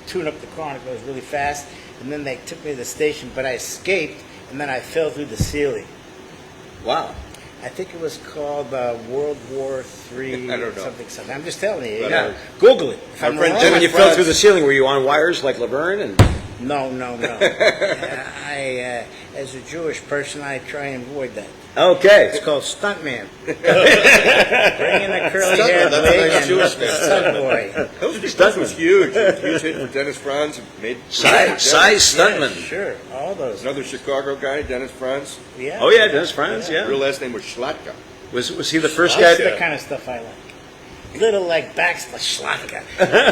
[SPEAKER 4] tune up the car and it goes really fast. And then they took me to the station, but I escaped, and then I fell through the ceiling.
[SPEAKER 1] wow.
[SPEAKER 4] I think it was called World War III.
[SPEAKER 2] I don't know.
[SPEAKER 4] Something. I'm just telling you.
[SPEAKER 1] Yeah.
[SPEAKER 4] Google it. If
[SPEAKER 2] My
[SPEAKER 4] I'm
[SPEAKER 2] friend
[SPEAKER 4] wrong,
[SPEAKER 1] Then when you
[SPEAKER 2] France.
[SPEAKER 1] fell through the ceiling, were you on wires like Laverne? And
[SPEAKER 4] No. As a Jewish person, I try and avoid that.
[SPEAKER 1] okay.
[SPEAKER 4] It's called stuntman. Bring in a curly haired
[SPEAKER 2] That's a
[SPEAKER 4] wig
[SPEAKER 2] nice
[SPEAKER 4] and
[SPEAKER 2] Jewish man.
[SPEAKER 4] stunt boy.
[SPEAKER 2] Hill Street Blues was huge. Huge hit for Dennis Franz. Made
[SPEAKER 1] Size stuntman.
[SPEAKER 4] Yeah, sure, all those.
[SPEAKER 2] Another Chicago guy, Dennis Franz.
[SPEAKER 4] Yeah.
[SPEAKER 1] Oh yeah, Dennis Franz.
[SPEAKER 2] Real
[SPEAKER 1] Yeah.
[SPEAKER 2] last name was Schlatka.
[SPEAKER 1] Was he the first
[SPEAKER 4] That's
[SPEAKER 1] guy?
[SPEAKER 4] the kind of stuff I like. Little like Baxter Schlatka.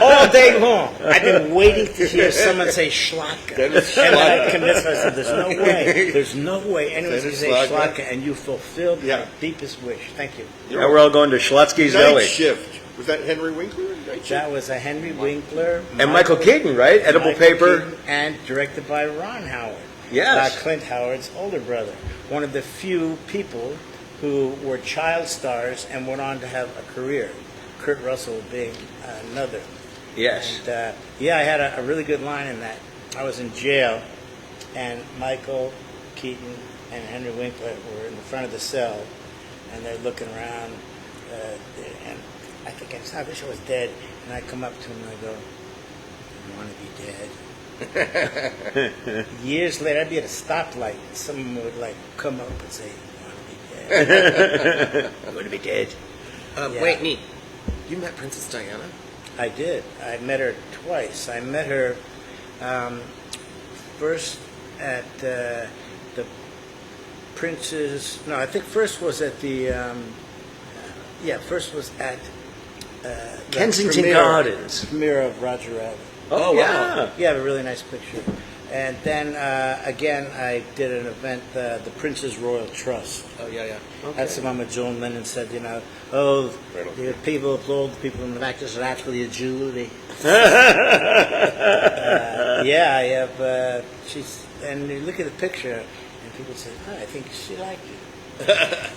[SPEAKER 4] All day long. I've been waiting to hear someone say Schlatka.
[SPEAKER 2] Dennis
[SPEAKER 4] And then I
[SPEAKER 2] Schlatka.
[SPEAKER 4] convinced myself there's no way anyone's going to
[SPEAKER 2] Dennis
[SPEAKER 4] say
[SPEAKER 2] Schlatka.
[SPEAKER 4] Schlatka, and you fulfilled
[SPEAKER 2] Yeah.
[SPEAKER 4] my deepest wish. Thank you.
[SPEAKER 1] Now we're all going to Schlotsky's
[SPEAKER 2] Night
[SPEAKER 1] Deli.
[SPEAKER 2] Shift. Was that Henry Winkler? Night Shift?
[SPEAKER 4] That was a Henry Winkler.
[SPEAKER 1] And Michael Keaton, right? Edible
[SPEAKER 4] Michael
[SPEAKER 1] Paper.
[SPEAKER 4] Keaton, and directed by Ron Howard.
[SPEAKER 1] Yes.
[SPEAKER 4] Clint Howard's older brother. One of the few people who were child stars and went on to have a career. Kurt Russell being another.
[SPEAKER 1] Yes.
[SPEAKER 4] And, I had a really good line in that. I was in jail, and Michael Keaton and Henry Winkler were in the front of the cell, and they're looking around, and I think I wish I was dead. And I come up to him and I go, "You want to be dead?" Years later, I'd be at a stoplight. Someone would come up and say, "You want to be dead?" I'm going to be dead. Yeah.
[SPEAKER 3] Wait, me. You met Princess Diana?
[SPEAKER 4] I did. I met her twice. I met her first at the Prince's. No, I think first was at the. First was at the
[SPEAKER 1] Kensington
[SPEAKER 4] premiere-
[SPEAKER 1] Gardens.
[SPEAKER 4] Premiere of Roger Rabbit.
[SPEAKER 1] Oh,
[SPEAKER 3] wow.
[SPEAKER 1] yeah.
[SPEAKER 4] You have a really nice picture. And then again, I did an event, the Prince's Royal Trust.
[SPEAKER 3] Oh, yeah.
[SPEAKER 4] That's the one where Joan Lennon said, the people applaud the people in the back. This is actually a Julie. I have. And you look at the picture, and people say, I think she liked you.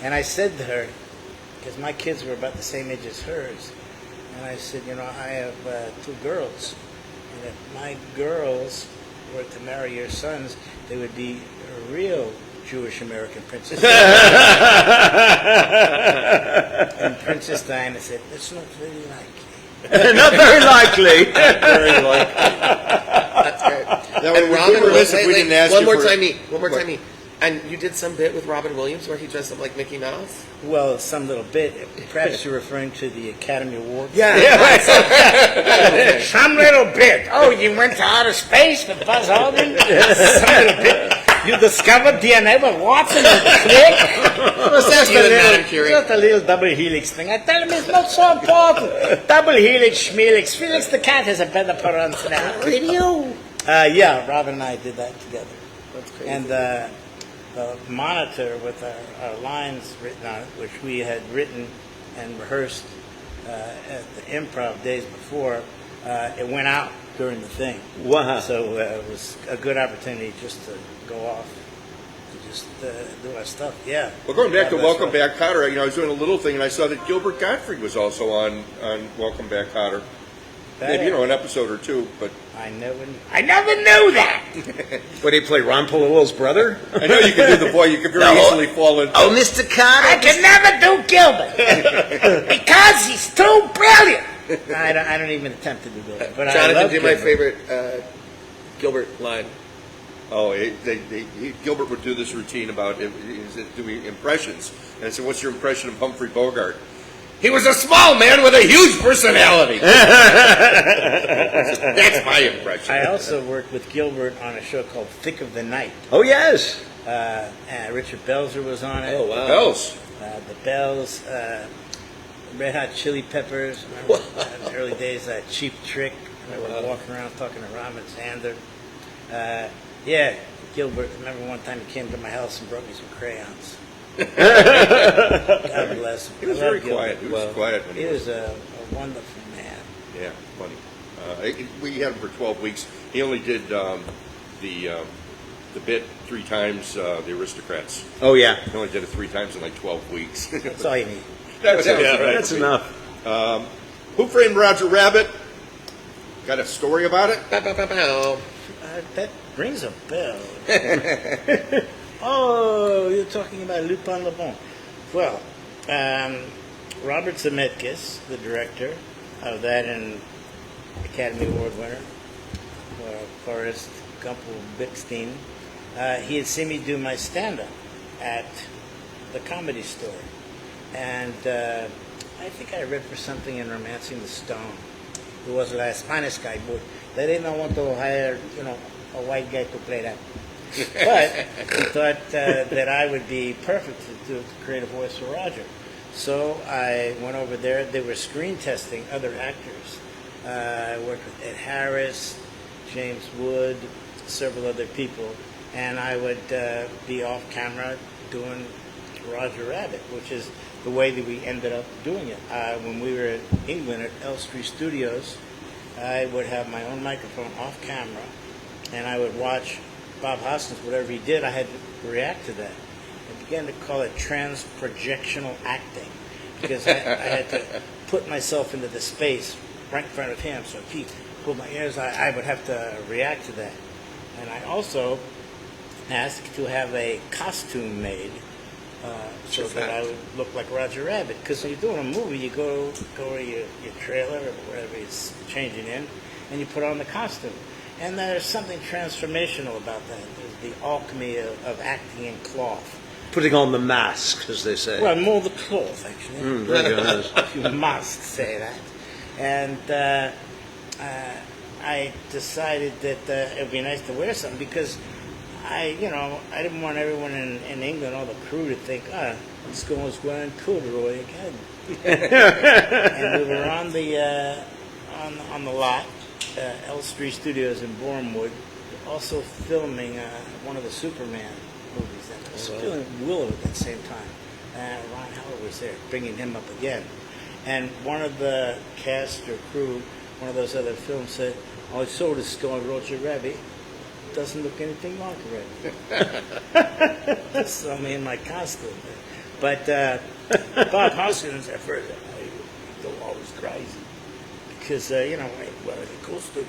[SPEAKER 4] And I said to her, because my kids were about the same age as hers, and I said, I have 2 girls, and if my girls were to marry your sons, they would be real Jewish American princes. And Princess Diana said, "That's not very likely."
[SPEAKER 1] Not very likely.
[SPEAKER 2] Very likely.
[SPEAKER 3] That's great.
[SPEAKER 2] Now, we couldn't listen if we didn't ask
[SPEAKER 3] one
[SPEAKER 2] you
[SPEAKER 3] more
[SPEAKER 2] for-
[SPEAKER 3] time, me. One more
[SPEAKER 2] What?
[SPEAKER 3] time, me. And you did some bit with Robin Williams where he dressed up like Mickey Mouse?
[SPEAKER 4] Well, some little bit. Perhaps you're referring to the Academy Award.
[SPEAKER 3] Yeah.
[SPEAKER 4] Some little bit. Oh, you went to outer space with Buzz Aldrin? Some little bit. You discovered DNA with Watson and Crick?
[SPEAKER 3] Just
[SPEAKER 4] Just a little double helix thing. I tell him it's not so important. Double helix, schmelix. Felix the cat has a better pronunciation. Radio. Yeah, Robin and I did that together.
[SPEAKER 3] That's crazy.
[SPEAKER 4] And the monitor with our lines written on it, which we had written and rehearsed at the improv days before, it went out during the thing.
[SPEAKER 1] Wow.
[SPEAKER 4] So it was a good opportunity just to go off, to just do our stuff. Yeah.
[SPEAKER 2] Well, going back to
[SPEAKER 4] That's
[SPEAKER 2] Welcome
[SPEAKER 4] right.
[SPEAKER 2] Back, Kotter, I was doing a little thing, and I saw that Gilbert Gottfried was also on Welcome Back, Kotter. Maybe, an episode or two, but
[SPEAKER 4] I never knew that.
[SPEAKER 1] What, did he play Ron Palillo's brother?
[SPEAKER 2] I know you can do the boy. You can very easily fall into.
[SPEAKER 1] Oh, Mr. Carter.
[SPEAKER 4] I can never do Gilbert because he's too brilliant. I don't even attempt to do that. But I
[SPEAKER 3] Jonathan,
[SPEAKER 4] love
[SPEAKER 3] do my
[SPEAKER 4] Gilbert.
[SPEAKER 3] favorite Gilbert line.
[SPEAKER 2] Oh, Gilbert would do this routine about doing impressions. And I said, what's your impression of Humphrey Bogart? He was a small man with a huge personality. That's my impression.
[SPEAKER 4] I also worked with Gilbert on a show called Thick of the Night.
[SPEAKER 1] Oh, yes.
[SPEAKER 4] And Richard Belzer was on it.
[SPEAKER 3] Oh, wow.
[SPEAKER 2] Bells.
[SPEAKER 4] The Bells, Red Hot Chili Peppers. Remember, in the early days, Cheap Trick. I was walking around talking to Robin Zander. Yeah, Gilbert. Remember one time he came to my house and brought me some crayons. God bless him.
[SPEAKER 2] He was
[SPEAKER 4] I love
[SPEAKER 2] very
[SPEAKER 4] Gilbert.
[SPEAKER 2] quiet. He was quiet when
[SPEAKER 4] He was a wonderful man.
[SPEAKER 2] Yeah, funny. We had him for 12 weeks. He only did the bit 3 times, The Aristocrats.
[SPEAKER 1] Oh, yeah.
[SPEAKER 2] He only did it 3 times in like 12 weeks.
[SPEAKER 4] That's all you need.
[SPEAKER 2] That's
[SPEAKER 1] That's enough.
[SPEAKER 2] Who Framed Roger Rabbit? Got a story about it?
[SPEAKER 3] Bow, bow, bow, bow.
[SPEAKER 4] That rings a bell. Oh, you're talking about Lupin Le Bon. Well, Robert Zemeckis, the director of that and Academy Award winner, Forrest Gump-Bixstein, he had seen me do my stand-up at the Comedy Store. And I think I read for something in Romancing the Stone. It was the Spanish guy, but they didn't want to hire, a white guy to play that. But he thought that I would be perfect to create a voice for Roger. So I went over there. They were screen testing other actors. I worked with Ed Harris, James Wood, several other people. And I would be off camera doing Roger Rabbit, which is the way that we ended up doing it. When we were in England at Elstree Studios, I would have my own microphone off camera, and I would watch Bob Hoskins, whatever he did, I had to react to that. I began to call it trans-projectional acting, because I had to put myself into the space right in front of him. So if he pulled my ears, I would have to react to that. And I also asked to have a costume made so that I would look like Roger Rabbit. Because when you're doing a movie, you go to your trailer or wherever it's changing in, and you put on the costume. And there's something transformational about that. There's the alchemy of acting in cloth.
[SPEAKER 1] Putting on the mask, as they say.
[SPEAKER 4] Well, more the cloth, actually.
[SPEAKER 1] Very good.
[SPEAKER 4] You must say that. And I decided that it would be nice to wear something because I didn't want everyone in England, all the crew, to think, this guy was wearing corduroy again. And we were on the lot, Elstree Studios in Bournemouth, also filming one of the Superman movies. And I was filming Willow at that same time. Ron Howard was there, bringing him up again. And one of the cast or crew, one of those other films said, I saw this guy, Roger Rabbit. Doesn't look anything like Rabbit. So me in my costume. But Bob Hoskins, at first, I thought I was crazy. Because, I wearing a costume.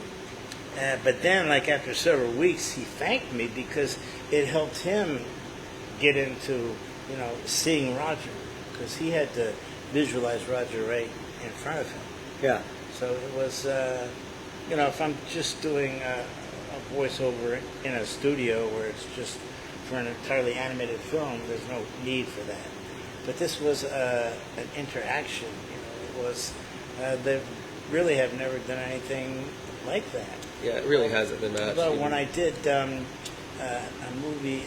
[SPEAKER 4] But then, after several weeks, he thanked me because it helped him get into, seeing Roger. Because he had to visualize Roger right in front of him.
[SPEAKER 1] Yeah.
[SPEAKER 4] So it was, if I'm just doing a voiceover in a studio where it's just for an entirely animated film, there's no need for that. But this was an interaction. It was they really have never done anything like that.
[SPEAKER 3] Yeah, it really hasn't been matched.
[SPEAKER 4] Although when I did a movie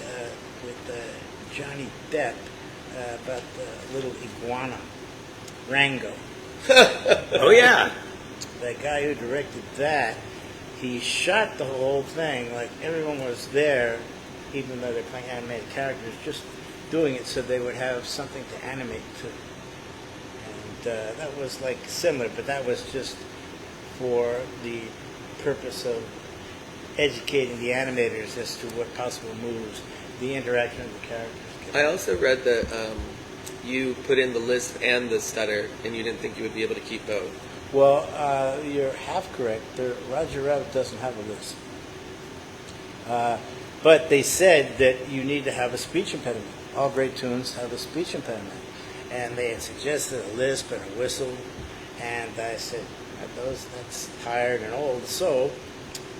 [SPEAKER 4] with Johnny Depp about the little iguana, Rango.
[SPEAKER 1] Oh yeah.
[SPEAKER 4] The guy who directed that, he shot the whole thing like everyone was there, even though they're playing animated characters, just doing it so they would have something to animate to. And that was like similar, but that was just for the purpose of educating the animators as to what possible moves, the interaction of the characters.
[SPEAKER 3] I also read that you put in the lisp and the stutter, and you didn't think you would be able to keep both.
[SPEAKER 4] Well, you're half correct. Roger Rabbit doesn't have a lisp. But they said that you need to have a speech impediment. All great tunes have a speech impediment. And they had suggested a lisp and a whistle. And I said, that's tired and old. So,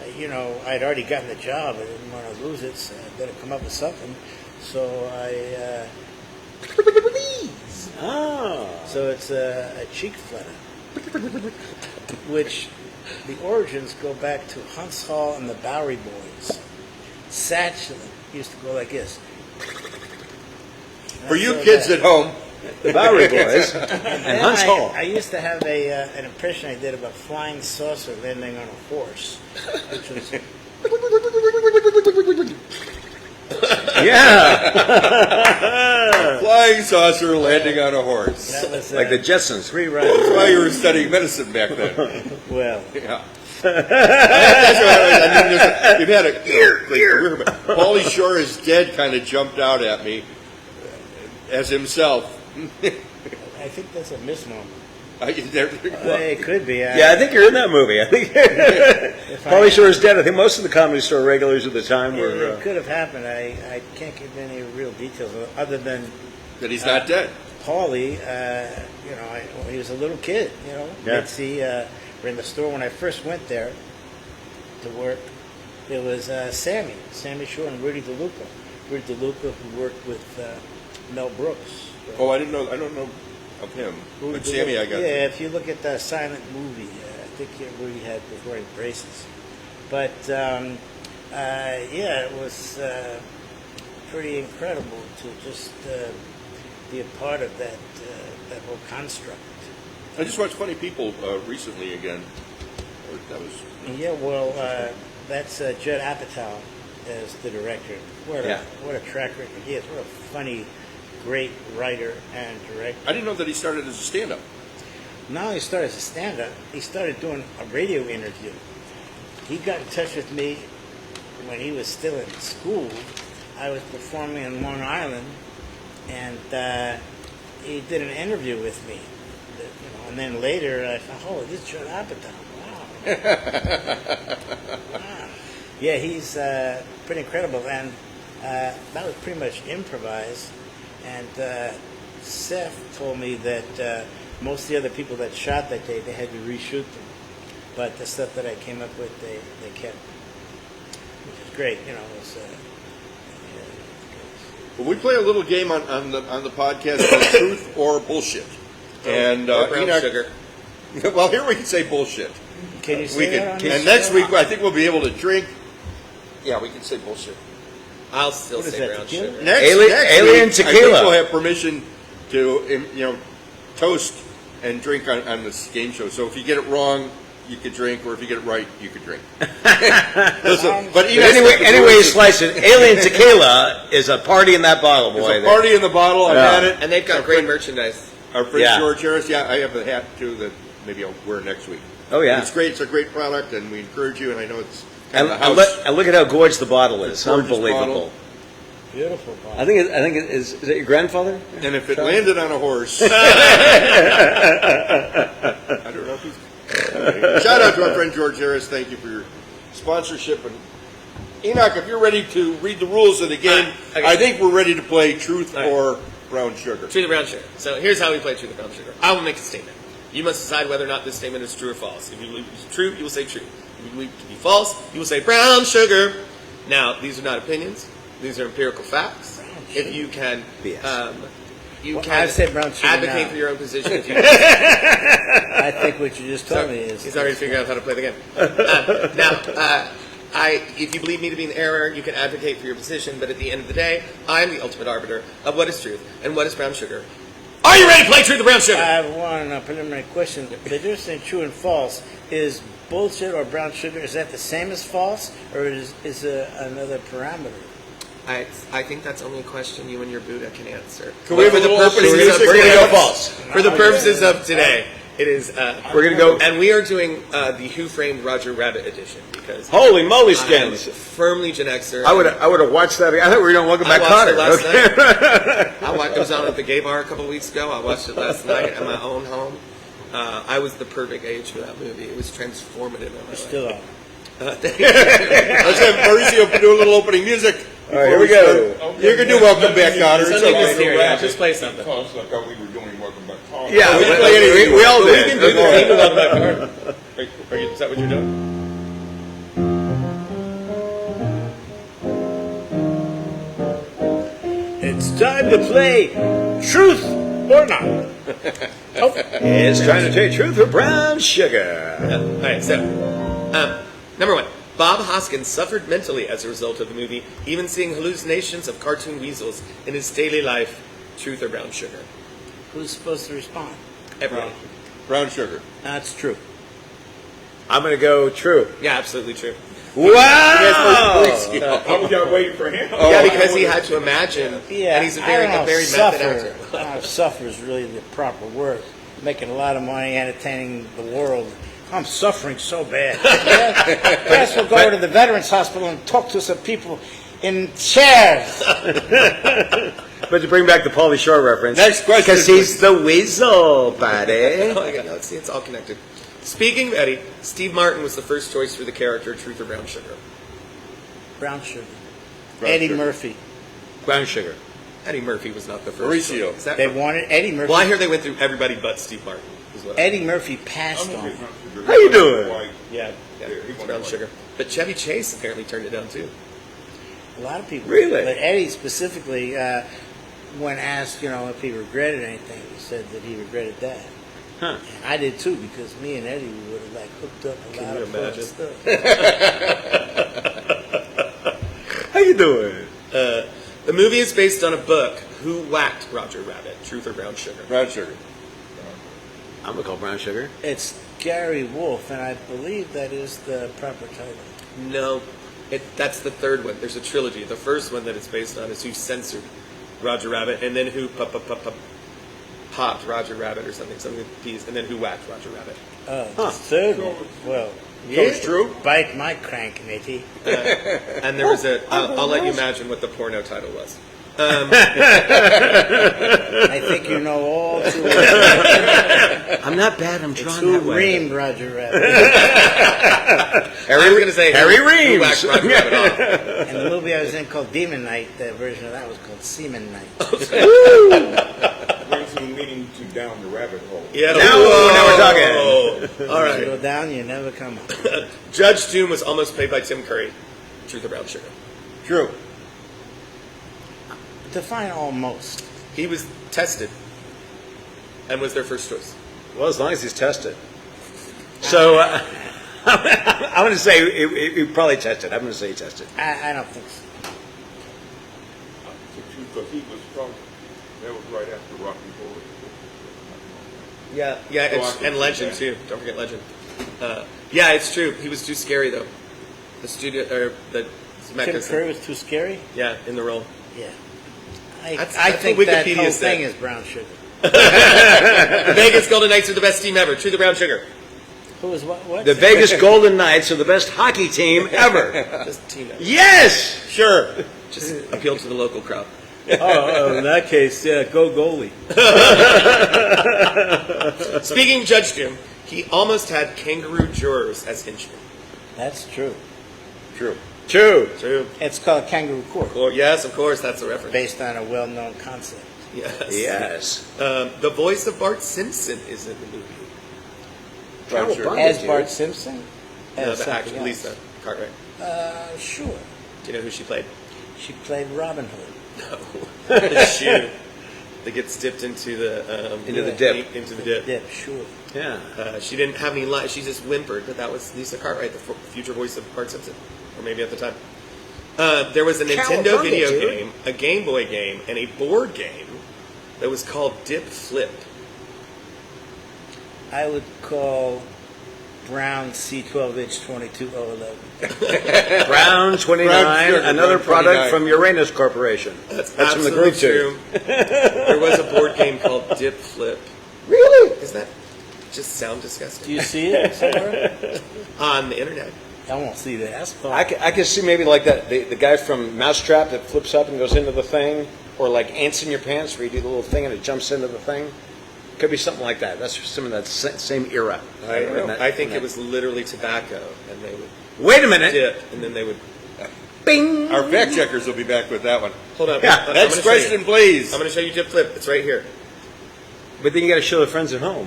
[SPEAKER 4] I'd already gotten the job. I didn't want to lose it, so I better come up with something. So I...
[SPEAKER 1] Oh.
[SPEAKER 4] So it's a cheek flutter, which the origins go back to Hunts Hall and the Bowery Boys. Satchel used to go like this.
[SPEAKER 2] For you kids at home,
[SPEAKER 1] The Bowery Boys and Hunts Hall.
[SPEAKER 4] I used to have an impression I did about flying saucer landing on a horse, which was
[SPEAKER 1] Yeah.
[SPEAKER 2] flying saucer landing on a horse.
[SPEAKER 4] that was
[SPEAKER 1] Like the Jetsons.
[SPEAKER 4] three
[SPEAKER 2] That's
[SPEAKER 4] runs.
[SPEAKER 2] why you were studying medicine back then.
[SPEAKER 4] Well,
[SPEAKER 2] Yeah. That's right. You've had a Pauly Shore is dead kind of jumped out at me as himself.
[SPEAKER 4] I think that's a misnomer.
[SPEAKER 2] There-
[SPEAKER 4] It could be.
[SPEAKER 1] Yeah, I think you're in that movie. I think Pauly Shore is dead. I think most of the Comedy Store regulars at the time were.
[SPEAKER 4] It could have happened. I can't give any real details other than
[SPEAKER 2] that he's not dead.
[SPEAKER 4] Paulie. When he was a little kid.
[SPEAKER 1] Yeah.
[SPEAKER 4] Mitzi were in the store when I first went there to work. It was Sammy Shore, and Rudy DeLuca. Rudy DeLuca, who worked with Mel Brooks.
[SPEAKER 2] Oh, I don't know of him. But Sammy, I got.
[SPEAKER 4] Yeah, if you look at the silent movie, I think Rudy was wearing braces. But it was pretty incredible to just be a part of that whole construct.
[SPEAKER 2] I just watched Funny People recently again. That was.
[SPEAKER 4] Yeah, well, that's Judd Apatow as the director. What a track record he has. What a funny, great writer and director.
[SPEAKER 2] I didn't know that he started as a stand-up.
[SPEAKER 4] Now he started as a stand-up. He started doing a radio interview. He got in touch with me when he was still in school. I was performing in Long Island, and he did an interview with me. And then later I thought, this is Judd Apatow. Wow. Wow. Yeah, he's pretty incredible. And that was pretty much improvised. And Seth told me that most of the other people that shot that day, they had to reshoot them. But the stuff that I came up with, they kept, which is great. It was,
[SPEAKER 2] Well, we play a little game on the podcast called Truth or Bullshit. And
[SPEAKER 3] or brown
[SPEAKER 2] Enoch-
[SPEAKER 3] sugar.
[SPEAKER 2] Well, here we can say bullshit.
[SPEAKER 4] Can you
[SPEAKER 2] We
[SPEAKER 4] say that on
[SPEAKER 2] can,
[SPEAKER 4] this
[SPEAKER 2] and next
[SPEAKER 4] show?
[SPEAKER 2] week I think we'll be able to drink. Yeah, we can say bullshit.
[SPEAKER 3] I'll still
[SPEAKER 4] What is
[SPEAKER 3] say
[SPEAKER 4] that,
[SPEAKER 3] brown
[SPEAKER 4] tequila?
[SPEAKER 3] sugar.
[SPEAKER 2] Next
[SPEAKER 1] Alien
[SPEAKER 2] week, I
[SPEAKER 1] tequila.
[SPEAKER 2] think we'll have permission to toast and drink on this game show. So if you get it wrong, you could drink, or if you get it right, you could drink. Listen, but
[SPEAKER 1] Anyway, you slice it. Alien Tequila is a party in that bottle, boy.
[SPEAKER 2] There's a party in the bottle. I've
[SPEAKER 1] Yeah.
[SPEAKER 2] had it.
[SPEAKER 3] And they've got great merchandise.
[SPEAKER 2] Our friend
[SPEAKER 1] Yeah.
[SPEAKER 2] George Harris. Yeah, I have a hat too that maybe I'll wear next week.
[SPEAKER 1] Oh, yeah.
[SPEAKER 2] It's great. It's a great product, and we encourage you. And I know it's
[SPEAKER 1] And,
[SPEAKER 2] kind of
[SPEAKER 1] and
[SPEAKER 2] the house.
[SPEAKER 1] look at how gorgeous the bottle is.
[SPEAKER 2] Gorgeous
[SPEAKER 1] Unbelievable.
[SPEAKER 2] bottle.
[SPEAKER 4] Beautiful. Bob.
[SPEAKER 1] I think it is that your grandfather?
[SPEAKER 2] And if it landed on a horse, I don't know if he's. Shout out to our friend George Harris. Thank you for your sponsorship. And Enoch, if you're ready to read the rules of the game,
[SPEAKER 3] Okay.
[SPEAKER 2] I think we're ready to play Truth
[SPEAKER 3] All right.
[SPEAKER 2] or Brown Sugar.
[SPEAKER 3] Truth or brown sugar. So here's how we play truth or brown sugar. I will make a statement. You must decide whether or not this statement is true or false. If you believe it's true, you will say true. If you believe it to be false, you will say brown sugar. Now, these are not opinions. These are empirical facts. If you can,
[SPEAKER 1] BS.
[SPEAKER 3] you
[SPEAKER 4] Well,
[SPEAKER 3] can
[SPEAKER 4] I've said brown sugar
[SPEAKER 3] advocate
[SPEAKER 4] now.
[SPEAKER 3] for your own position. If you
[SPEAKER 4] I think what you just told me is
[SPEAKER 3] he's already figured out how to play the game. If you believe me to be in error, you can advocate for your position. But at the end of the day, I'm the ultimate arbiter of what is truth and what is brown sugar. Are you ready to play Truth or Brown Sugar?
[SPEAKER 4] I have one preliminary question. The difference between true and false is bullshit or brown sugar. Is that the same as false, or is another parameter?
[SPEAKER 3] I think that's only a question you and your Buddha can answer.
[SPEAKER 2] Can we have a little opening music?
[SPEAKER 1] We're gonna go false.
[SPEAKER 3] For the purposes of today, it is.
[SPEAKER 1] We're gonna go.
[SPEAKER 3] And we are doing the Who Framed Roger Rabbit edition because
[SPEAKER 1] Holy moly,
[SPEAKER 3] I'm
[SPEAKER 1] skins!
[SPEAKER 3] firmly Gen Xer.
[SPEAKER 1] I would have watched that. I thought we were doing Welcome
[SPEAKER 3] I
[SPEAKER 1] Back,
[SPEAKER 3] watched
[SPEAKER 1] Cotter.
[SPEAKER 3] it last night. It was on at the gay bar a couple weeks ago. I watched it last night at my own home. I was the perfect age for that movie. It was transformative in my life.
[SPEAKER 4] Still are.
[SPEAKER 2] Let's have Mauricio do a little opening music.
[SPEAKER 1] All right, here we go.
[SPEAKER 2] You can do Welcome Back, Cotter. It's
[SPEAKER 3] Something was
[SPEAKER 2] okay.
[SPEAKER 3] here. Yeah, just play something.
[SPEAKER 5] Because I thought we were doing Welcome Back Home.
[SPEAKER 1] Yeah,
[SPEAKER 2] We can play anything.
[SPEAKER 1] we all
[SPEAKER 3] We
[SPEAKER 1] did.
[SPEAKER 3] can do the theme of Welcome Back Cotter. Is that what you're doing?
[SPEAKER 4] It's time to play Truth or Not.
[SPEAKER 1] It's trying to tell you truth or brown sugar.
[SPEAKER 3] All right, so number one, Bob Hoskins suffered mentally as a result of the movie, even seeing hallucinations of cartoon weasels in his daily life. Truth or brown sugar?
[SPEAKER 4] Who's supposed to respond?
[SPEAKER 3] Everyone.
[SPEAKER 2] Brown sugar.
[SPEAKER 4] That's true.
[SPEAKER 1] I'm going to go true.
[SPEAKER 3] Yeah, absolutely true.
[SPEAKER 1] Wow!
[SPEAKER 5] I was y'all waiting for him.
[SPEAKER 3] Yeah, because he had to imagine,
[SPEAKER 4] Yeah,
[SPEAKER 3] and he's a
[SPEAKER 4] I don't know
[SPEAKER 3] very
[SPEAKER 4] if
[SPEAKER 3] method
[SPEAKER 4] suffer.
[SPEAKER 3] actor.
[SPEAKER 4] I don't know if suffer is really the proper word. Making a lot of money, entertaining the world. I'm suffering so bad. Yes, we'll go to the Veterans Hospital and talk to some people in chairs.
[SPEAKER 1] But to bring back the Pauly Shore reference.
[SPEAKER 2] Next question,
[SPEAKER 1] Because he's the weasel, buddy.
[SPEAKER 3] Oh, yeah, no, see, it's all connected. Speaking of Eddie, Steve Martin was the first choice for the character Truth or Brown Sugar.
[SPEAKER 4] Brown sugar.
[SPEAKER 2] Brown
[SPEAKER 4] Eddie
[SPEAKER 2] sugar.
[SPEAKER 4] Murphy.
[SPEAKER 1] Brown sugar.
[SPEAKER 3] Eddie Murphy was not the first.
[SPEAKER 2] Mauricio.
[SPEAKER 3] choice. Is that
[SPEAKER 4] They
[SPEAKER 3] right?
[SPEAKER 4] wanted Eddie Murphy.
[SPEAKER 3] Well, I hear they went through everybody but Steve Martin. Is what
[SPEAKER 4] Eddie Murphy passed on.
[SPEAKER 1] How you doing?
[SPEAKER 3] yeah,
[SPEAKER 5] Yeah, he
[SPEAKER 3] it's
[SPEAKER 5] wanted
[SPEAKER 3] brown
[SPEAKER 5] white.
[SPEAKER 3] sugar. But Chevy Chase apparently turned it down too.
[SPEAKER 4] A lot of people.
[SPEAKER 1] Really?
[SPEAKER 4] But Eddie specifically, when asked, if he regretted anything, he said that he regretted that.
[SPEAKER 1] Huh.
[SPEAKER 4] And I did too, because me and Eddie would have hooked up a lot
[SPEAKER 3] you
[SPEAKER 4] of fun
[SPEAKER 3] imagine?
[SPEAKER 4] stuff.
[SPEAKER 1] How you doing?
[SPEAKER 3] The movie is based on a book. Who whacked Roger Rabbit? Truth or brown sugar?
[SPEAKER 2] Brown sugar.
[SPEAKER 1] I'm going to call brown sugar.
[SPEAKER 4] It's Gary Wolf, and I believe that is the proper title.
[SPEAKER 3] No, that's the third one. There's a trilogy. The first one that it's based on is Who Censored Roger Rabbit, and then Who Popped Roger Rabbit or something with P's, and then Who Whacked Roger Rabbit.
[SPEAKER 4] The third one. Well,
[SPEAKER 2] It's true.
[SPEAKER 4] bite my crank, matey.
[SPEAKER 3] And there was I'll let you imagine what the porno title was.
[SPEAKER 4] I think you know all too well.
[SPEAKER 1] I'm not bad. I'm
[SPEAKER 4] It's
[SPEAKER 1] drawn
[SPEAKER 4] who
[SPEAKER 1] that way.
[SPEAKER 4] reamed Roger Rabbit.
[SPEAKER 3] I was going to say
[SPEAKER 1] Harry
[SPEAKER 3] Who
[SPEAKER 1] Reams.
[SPEAKER 3] Whacked Roger Rabbit off.
[SPEAKER 4] And the movie I was in called Demon Night, that version of that was called Semen Night.
[SPEAKER 5] Brings me meaning to down the rabbit hole.
[SPEAKER 3] Yeah.
[SPEAKER 1] Now we're talking.
[SPEAKER 3] All
[SPEAKER 4] You
[SPEAKER 3] right.
[SPEAKER 4] go down, you never come up.
[SPEAKER 3] Judge Doom was almost played by Tim Curry. Truth or brown sugar?
[SPEAKER 2] True.
[SPEAKER 4] Define almost.
[SPEAKER 3] He was tested and was their first choice.
[SPEAKER 1] Well, as long as he's tested. So I'm going to say he probably tested. I'm going to say he tested.
[SPEAKER 4] I don't think so.
[SPEAKER 5] Because he was probably, that was right after Rocky Horror.
[SPEAKER 3] Yeah,
[SPEAKER 5] So I
[SPEAKER 3] it's,
[SPEAKER 5] can
[SPEAKER 3] and
[SPEAKER 5] see
[SPEAKER 3] Legend
[SPEAKER 5] that.
[SPEAKER 3] too. Don't forget Legend. Yeah, it's true. He was too scary though. The studio or the
[SPEAKER 4] Tim Curry was too scary?
[SPEAKER 3] Yeah, in the role.
[SPEAKER 4] Yeah.
[SPEAKER 3] That's
[SPEAKER 4] I
[SPEAKER 3] what
[SPEAKER 4] think that
[SPEAKER 3] Wikipedia
[SPEAKER 4] whole
[SPEAKER 3] said.
[SPEAKER 4] thing is brown sugar.
[SPEAKER 3] The Vegas Golden Knights are the best team ever. Truth or brown sugar?
[SPEAKER 4] Who was what?
[SPEAKER 1] The Vegas Golden Knights are the best hockey team ever.
[SPEAKER 3] Just team ever.
[SPEAKER 1] Yes!
[SPEAKER 2] Sure.
[SPEAKER 3] Just appeal to the local crowd.
[SPEAKER 4] Oh, in that case, yeah, go goalie.
[SPEAKER 3] Speaking of Judge Doom, he almost had kangaroo jurors as henchmen.
[SPEAKER 4] That's true.
[SPEAKER 2] True.
[SPEAKER 1] True.
[SPEAKER 3] True.
[SPEAKER 4] It's called Kangaroo Court,
[SPEAKER 3] Well, yes, of course, that's a reference.
[SPEAKER 4] based on a well-known concept.
[SPEAKER 3] Yes.
[SPEAKER 1] Yes.
[SPEAKER 3] The voice of Bart Simpson is in the movie.
[SPEAKER 2] Brown
[SPEAKER 1] Carol
[SPEAKER 2] sugar.
[SPEAKER 1] Burnett.
[SPEAKER 4] As
[SPEAKER 1] dude.
[SPEAKER 4] Bart Simpson?
[SPEAKER 3] No,
[SPEAKER 4] As
[SPEAKER 3] the
[SPEAKER 4] something
[SPEAKER 3] actress
[SPEAKER 4] else.
[SPEAKER 3] Lisa Cartwright.
[SPEAKER 4] Sure.
[SPEAKER 3] Do you know who she played?
[SPEAKER 4] She played Robin Hood.
[SPEAKER 3] No. The shoe that gets dipped into the
[SPEAKER 1] Into the dip.
[SPEAKER 3] Into the dip.
[SPEAKER 4] Yeah, sure.
[SPEAKER 1] Yeah.
[SPEAKER 3] She didn't have any lines. She just whimpered, but that was Lisa Cartwright, the future voice of Bart Simpson, or maybe at the time. There was a Nintendo
[SPEAKER 1] California,
[SPEAKER 3] video
[SPEAKER 1] dude.
[SPEAKER 3] game, a Game Boy game, and a board game that was called Dip Flip.
[SPEAKER 4] I would call Brown C12-inch 22011.
[SPEAKER 1] Brown 29,
[SPEAKER 2] Brown sugar,
[SPEAKER 1] another
[SPEAKER 2] Brown
[SPEAKER 1] product
[SPEAKER 2] 29.
[SPEAKER 1] from Uranus Corporation.
[SPEAKER 3] That's
[SPEAKER 1] from the
[SPEAKER 3] absolutely
[SPEAKER 1] group
[SPEAKER 3] true. There was a board game called Dip Flip.
[SPEAKER 1] Really?
[SPEAKER 3] Does that just sound
[SPEAKER 4] Do
[SPEAKER 3] disgusting?
[SPEAKER 4] you see it somewhere?
[SPEAKER 3] On the internet.
[SPEAKER 4] I won't see that. That's fine.
[SPEAKER 1] I can see maybe like that the guy from Mousetrap that flips up and goes into the thing, or like Ants in Your Pants where you do the little thing and it jumps into the thing. Could be something like that. That's some of that same era.
[SPEAKER 3] I don't know.
[SPEAKER 1] In that-
[SPEAKER 3] I think
[SPEAKER 1] in
[SPEAKER 3] it
[SPEAKER 1] that-
[SPEAKER 3] was literally tobacco, and they would
[SPEAKER 1] Wait a minute.
[SPEAKER 3] dip, and then they would.
[SPEAKER 1] Bing.
[SPEAKER 2] Our fact checkers will be back with that one.
[SPEAKER 3] Hold on.
[SPEAKER 1] Yeah,
[SPEAKER 3] I'm
[SPEAKER 2] Next
[SPEAKER 3] gonna show you.
[SPEAKER 2] question, please.
[SPEAKER 3] I'm going to show you Dip Flip. It's right here.
[SPEAKER 1] But then you got to show the friends at home.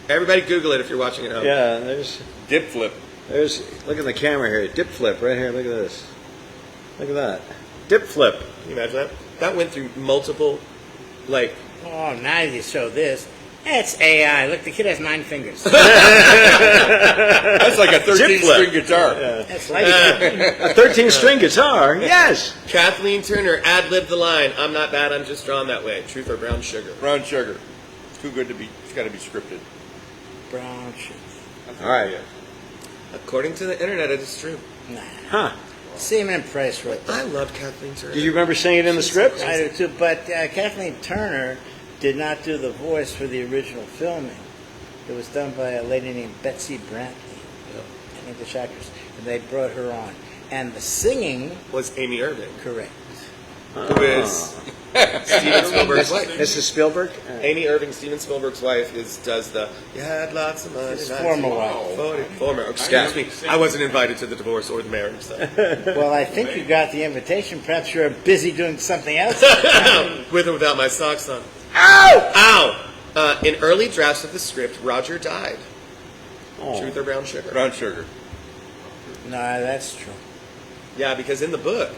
[SPEAKER 3] Everybody Google it if you're watching at home.
[SPEAKER 1] Yeah,
[SPEAKER 2] Dip flip.
[SPEAKER 1] there's look at the camera here. Dip flip right here. Look at this. Look at that. Dip flip.
[SPEAKER 3] Can you imagine that? That went through multiple, like,
[SPEAKER 4] Oh, now you show this. It's AI. Look, the kid has 9 fingers.
[SPEAKER 2] That's like a 13-string guitar.
[SPEAKER 4] That's like
[SPEAKER 1] A 13-string guitar. Yes.
[SPEAKER 3] Kathleen Turner ad-libbed the line, "I'm not bad, I'm just drawn that way. Truth or brown sugar."
[SPEAKER 2] Brown sugar. It's too good to be. It's got to be scripted.
[SPEAKER 4] brown sugar.
[SPEAKER 1] All right.
[SPEAKER 3] According to the internet, it is true.
[SPEAKER 4] Nah.
[SPEAKER 1] Huh.
[SPEAKER 4] Same in price right there.
[SPEAKER 3] I loved Kathleen Turner.
[SPEAKER 1] Did you remember seeing it in the script?
[SPEAKER 4] I do too, but Kathleen Turner did not do the voice for the original filming. It was done by a lady named Betsy Brantley, an English actress, and they brought her on. And the singing,
[SPEAKER 3] Was Amy Irving,
[SPEAKER 4] correct.
[SPEAKER 3] who is Steven Spielberg's wife.
[SPEAKER 1] Mrs. Spielberg?
[SPEAKER 3] Amy Irving, Steven Spielberg's wife, does the "You had lots of money."
[SPEAKER 4] His former wife.
[SPEAKER 3] Former. Excuse me. I wasn't invited to the divorce or the marriage. So.
[SPEAKER 4] Well, I think you got the invitation. Perhaps you're busy doing something else.
[SPEAKER 3] With or without my socks on.
[SPEAKER 1] Ow!
[SPEAKER 3] Ow! In early drafts of the script, Roger died.
[SPEAKER 1] Oh.
[SPEAKER 3] Truth or brown sugar?
[SPEAKER 2] Brown sugar.
[SPEAKER 4] No, that's true.
[SPEAKER 3] Yeah, because in the book,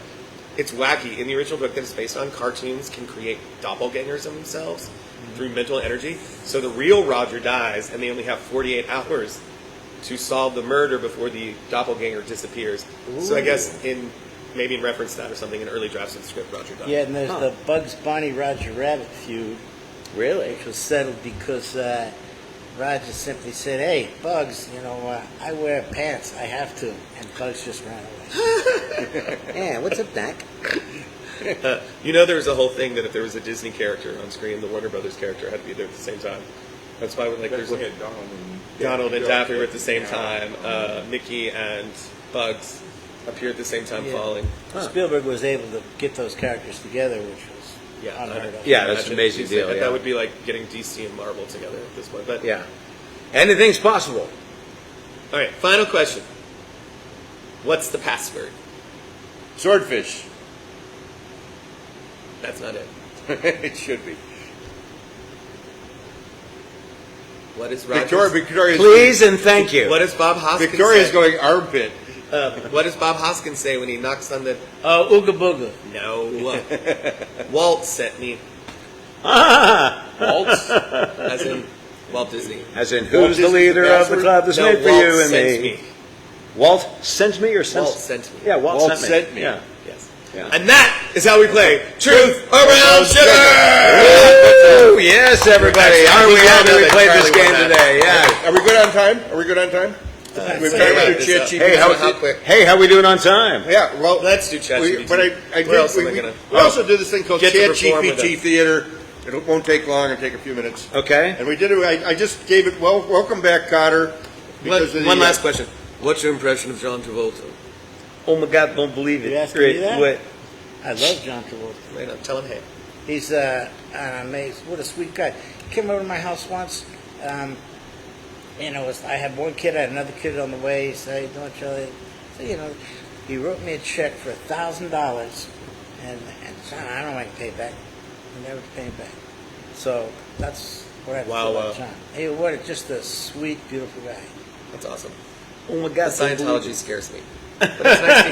[SPEAKER 3] it's wacky. In the original book that it's based on, cartoons can create doppelgangers of themselves through mental energy. So the real Roger dies, and they only have 48 hours to solve the murder before the doppelganger disappears. So I guess maybe in reference to that or something, in early drafts of the script, Roger died.
[SPEAKER 4] Yeah, and there's the Bugs Bunny Roger Rabbit feud,
[SPEAKER 1] Really?
[SPEAKER 4] which was settled because Roger simply said, "Hey, Bugs, I wear pants. I have to," and Bugs just ran away.
[SPEAKER 1] Yeah, what's up, Doc?
[SPEAKER 3] There was a whole thing that if there was a Disney character on screen, the Warner Brothers character had to be there at the same time. That's why there's
[SPEAKER 5] We had Donald and
[SPEAKER 3] Donald and Daffy were at the same
[SPEAKER 5] Yeah.
[SPEAKER 3] time. Mickey and Bugs appear at the same time
[SPEAKER 4] Yeah.
[SPEAKER 3] falling.
[SPEAKER 4] Spielberg was able to get those characters together, which was
[SPEAKER 3] Yeah,
[SPEAKER 4] unheard of.
[SPEAKER 1] Yeah, that's an
[SPEAKER 3] Imagine
[SPEAKER 1] amazing
[SPEAKER 3] DC
[SPEAKER 1] deal,
[SPEAKER 3] That,
[SPEAKER 1] yeah.
[SPEAKER 3] that would be like getting DC and Marvel together at this point. But
[SPEAKER 1] Yeah. Anything's possible.
[SPEAKER 3] all right, final question. What's the password?
[SPEAKER 2] Swordfish.
[SPEAKER 3] That's not it.
[SPEAKER 2] It should be.
[SPEAKER 3] What is Roger's?
[SPEAKER 2] Victoria's.
[SPEAKER 1] Please and thank you.
[SPEAKER 3] What does Bob Hoskins
[SPEAKER 2] Victoria's
[SPEAKER 3] say?
[SPEAKER 2] going armpit.
[SPEAKER 3] What does Bob Hoskins say when he knocks on the?
[SPEAKER 4] Ooga Booga.
[SPEAKER 3] No. Walt sent me.
[SPEAKER 2] Waltz.
[SPEAKER 3] As in Walt Disney.
[SPEAKER 1] As in,
[SPEAKER 2] Walt
[SPEAKER 1] who's the
[SPEAKER 2] Disney's
[SPEAKER 1] leader
[SPEAKER 2] the
[SPEAKER 1] of the
[SPEAKER 2] password?
[SPEAKER 1] club that's
[SPEAKER 3] No,
[SPEAKER 1] made for
[SPEAKER 3] Walt
[SPEAKER 1] you and
[SPEAKER 3] sent
[SPEAKER 1] me? Walt sent me or sent?
[SPEAKER 3] Walt sent me.
[SPEAKER 1] Yeah, Walt
[SPEAKER 2] Walt
[SPEAKER 1] sent me.
[SPEAKER 2] sent me.
[SPEAKER 1] Yeah.
[SPEAKER 3] Yes.
[SPEAKER 1] Yeah.
[SPEAKER 3] And that is how we play Truth or Brown Sugar.
[SPEAKER 1] Woo! Yes, everybody. Aren't we happy we played this game today? Yeah.
[SPEAKER 2] Are we good on time? Are we good on time? We've
[SPEAKER 3] say
[SPEAKER 2] got
[SPEAKER 3] about
[SPEAKER 2] to
[SPEAKER 3] this,
[SPEAKER 2] chat.
[SPEAKER 1] Hey,
[SPEAKER 3] how quick?
[SPEAKER 1] How we doing on time?
[SPEAKER 2] Yeah, well,
[SPEAKER 3] Let's do ChatGPT.
[SPEAKER 2] But I
[SPEAKER 3] Where
[SPEAKER 2] did,
[SPEAKER 3] else am I
[SPEAKER 2] we
[SPEAKER 3] gonna?
[SPEAKER 2] also did this thing called
[SPEAKER 3] Get to perform with
[SPEAKER 2] ChatGPT
[SPEAKER 3] us.
[SPEAKER 2] Theater. It won't take long. It'll take a few minutes.
[SPEAKER 1] Okay.
[SPEAKER 2] And we did it. I just gave it. Well, welcome back, Cotter. because of the,
[SPEAKER 3] One last question. What's your impression of John Travolta?
[SPEAKER 1] Oh my God! Don't believe it.
[SPEAKER 4] You asking me that?
[SPEAKER 1] What?
[SPEAKER 4] I love John Travolta.
[SPEAKER 3] Right on. Tell him hey.
[SPEAKER 4] He's an amazing, what a sweet guy. He came over to my house once. I had one kid, I had another kid on the way. He said, "How you doing, Charlie?" So, he wrote me a check for $1,000, and son, I don't want to pay back. I never pay him back. So that's what I feel
[SPEAKER 3] Wow,
[SPEAKER 4] about
[SPEAKER 3] wow.
[SPEAKER 4] John. He was just a sweet, beautiful guy.
[SPEAKER 3] That's awesome.
[SPEAKER 1] Oh my God! don't believe
[SPEAKER 3] Scientology
[SPEAKER 1] it.
[SPEAKER 3] scares me. But it's nice to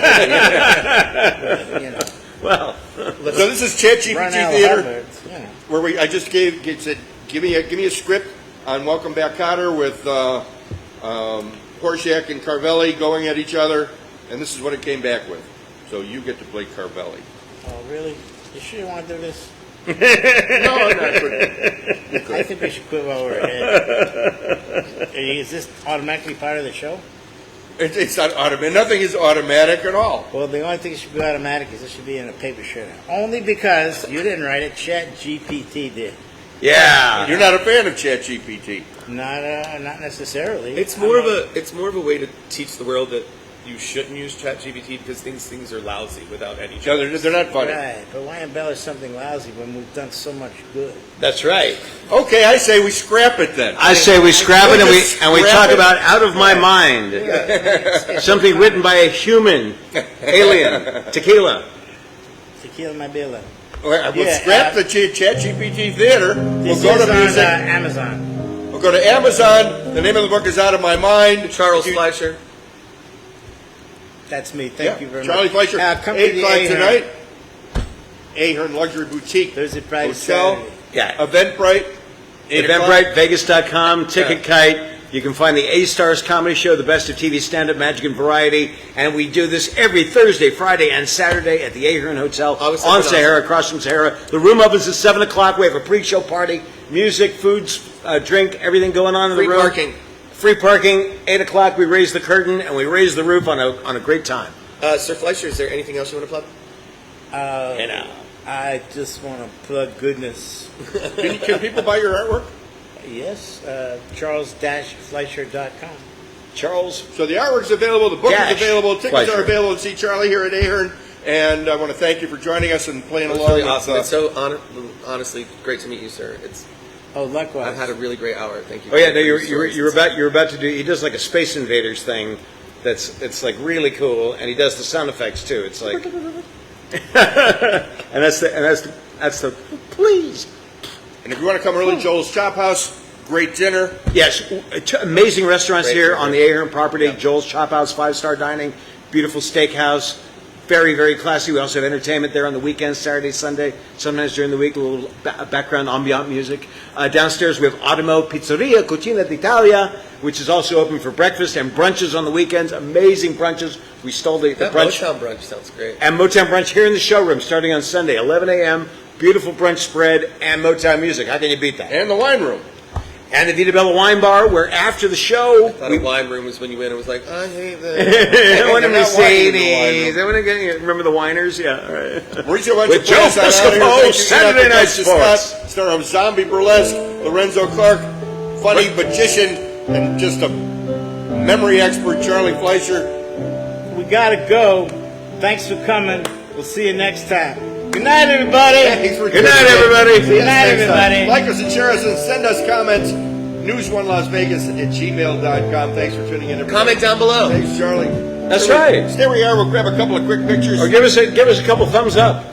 [SPEAKER 3] hear.
[SPEAKER 4] You know,
[SPEAKER 1] Well,
[SPEAKER 2] So this is ChatGPT
[SPEAKER 4] run out of
[SPEAKER 2] Theater,
[SPEAKER 4] Harvard, you know.
[SPEAKER 2] where I just said, give me a script on Welcome Back, Kotter with Horshack and Carvelli going at each other, and this is what it came back with. So you get to play Carvelli.
[SPEAKER 4] Oh, really? You sure you want to do this?
[SPEAKER 2] No, I'm not good.
[SPEAKER 4] I think we should quit while we're ahead. Is this automatically part of the show?
[SPEAKER 2] It's not automatic. Nothing is automatic at all.
[SPEAKER 4] Well, the only thing that should be automatic is it should be in a paper shirt. Only because you didn't write it, ChatGPT did.
[SPEAKER 1] yeah.
[SPEAKER 2] You're not a fan of ChatGPT.
[SPEAKER 4] Not necessarily.
[SPEAKER 3] It's more of a way to teach the world that you shouldn't use ChatGPT because things are lousy without any.
[SPEAKER 2] No, they're not funny.
[SPEAKER 4] Right, but why embellish something lousy when we've done so much good?
[SPEAKER 1] That's right.
[SPEAKER 2] Okay, I say we scrap it then.
[SPEAKER 1] I say we scrap it and we
[SPEAKER 2] Scrap
[SPEAKER 1] talk
[SPEAKER 2] it.
[SPEAKER 1] about Out of My Mind. Something written by a human alien. Tequila.
[SPEAKER 4] Tequila Mabila.
[SPEAKER 2] We'll
[SPEAKER 4] Yeah,
[SPEAKER 2] scrap the ChatGPT Theater.
[SPEAKER 4] This
[SPEAKER 2] We'll go
[SPEAKER 4] is
[SPEAKER 2] to
[SPEAKER 4] on
[SPEAKER 2] music.
[SPEAKER 4] Amazon.
[SPEAKER 2] We'll go to Amazon. The name of the book is Out of My Mind.
[SPEAKER 3] Charles
[SPEAKER 2] You-
[SPEAKER 3] Fleischer.
[SPEAKER 4] That's me. Thank
[SPEAKER 2] Yeah,
[SPEAKER 4] you very
[SPEAKER 2] Charlie
[SPEAKER 4] much.
[SPEAKER 2] Fleischer.
[SPEAKER 4] Come to
[SPEAKER 2] 8
[SPEAKER 4] the
[SPEAKER 2] o'clock
[SPEAKER 4] Ahern.
[SPEAKER 2] tonight. Ahern Luxury Boutique
[SPEAKER 4] Thursday, Friday,
[SPEAKER 2] Hotel.
[SPEAKER 4] Saturday.
[SPEAKER 1] Yeah.
[SPEAKER 2] Eventbrite. 8 o'clock.
[SPEAKER 1] Eventbrite, Vegas.com, Ticket Kite. You can find the A-Stars Comedy Show, the best of TV stand-up, magic, and variety. And we do this every Thursday, Friday, and Saturday at the Ahern Hotel
[SPEAKER 3] August
[SPEAKER 1] on
[SPEAKER 3] 7th.
[SPEAKER 1] Sahara, across from Sahara. The room opens at 7 o'clock. We have a pre-show party, music, foods, drink, everything going on in
[SPEAKER 3] Free
[SPEAKER 1] the room.
[SPEAKER 3] parking.
[SPEAKER 1] Free parking. 8 o'clock, we raise the curtain, and we raise the roof on a great time.
[SPEAKER 3] Sir Fleischer, is there anything else you want to plug?
[SPEAKER 1] You know.
[SPEAKER 4] I just want to plug goodness.
[SPEAKER 2] Can people buy your artwork?
[SPEAKER 4] Yes, charles-fleischer.com.
[SPEAKER 1] Charles.
[SPEAKER 2] So the artwork's available. The book
[SPEAKER 1] Dash
[SPEAKER 2] is available. Tickets
[SPEAKER 1] Fleischer.
[SPEAKER 2] are available to see Charlie here at Ahern. And I want to thank you for joining us and playing
[SPEAKER 3] It's
[SPEAKER 2] along.
[SPEAKER 3] really
[SPEAKER 2] with,
[SPEAKER 3] awesome. It's so honestly great to meet you, sir.
[SPEAKER 4] Oh, likewise.
[SPEAKER 3] I've had a really great hour. Thank you.
[SPEAKER 1] Oh yeah, no,
[SPEAKER 3] for your
[SPEAKER 1] you're
[SPEAKER 3] stories.
[SPEAKER 1] about to do. He does like a Space Invaders thing. It's like really cool, and he does the sound effects too. It's like, and that's the please.
[SPEAKER 2] And if you want to come early, Joel's Chop House, great dinner.
[SPEAKER 1] Yes, amazing restaurants
[SPEAKER 3] Great
[SPEAKER 1] here
[SPEAKER 3] dinner.
[SPEAKER 1] on the Ahern property. Joel's Chop House, 5-star dining, beautiful steakhouse, very, very classy. We also have entertainment there on the weekends, Saturday, Sunday, sometimes during the week, a little background ambient music. Downstairs we have Ottimo Pizzeria Cucina d'Italia, which is also open for breakfast and brunches on the weekends. Amazing brunches. We stole the
[SPEAKER 3] That
[SPEAKER 1] brunch.
[SPEAKER 3] Motown brunch sounds great.
[SPEAKER 1] And Motown brunch here in the showroom starting on Sunday, 11 a.m. Beautiful brunch spread and Motown music. How can you beat that?
[SPEAKER 2] And the wine room.
[SPEAKER 1] And the Vita Bella Wine Bar, where after the show,
[SPEAKER 3] I thought a wine room was when you went and was like, I hate this.
[SPEAKER 1] I want a
[SPEAKER 2] They're not whining in the wine
[SPEAKER 1] Mercedes.
[SPEAKER 2] room.
[SPEAKER 1] I want to get. Remember the Winers? Yeah. All right.
[SPEAKER 2] Mauricio went
[SPEAKER 1] With
[SPEAKER 2] to play
[SPEAKER 1] Joe
[SPEAKER 2] us on
[SPEAKER 1] Piscopo,
[SPEAKER 2] out here. Thank you.
[SPEAKER 1] Saturday
[SPEAKER 2] Good
[SPEAKER 1] Night
[SPEAKER 2] night to
[SPEAKER 1] Sports.
[SPEAKER 2] Scott, star of Zombie Burlesque, Lorenzo Clark, funny magician, and just a memory expert, Charlie Fleischer.
[SPEAKER 4] We gotta go. Thanks for coming. We'll see you next time. Good night, everybody.
[SPEAKER 2] Thanks for
[SPEAKER 1] Good night, everybody.
[SPEAKER 4] Good night,
[SPEAKER 2] Next time.
[SPEAKER 4] everybody.
[SPEAKER 2] Like us and share us and send us comments. News1LasVegas@gmail.com. Thanks for tuning in. everybody.
[SPEAKER 3] Comment down below.
[SPEAKER 2] Thanks, Charlie.
[SPEAKER 1] That's right.
[SPEAKER 2] Stay where you are. We'll grab a couple of quick pictures.
[SPEAKER 1] Or give us a couple thumbs up.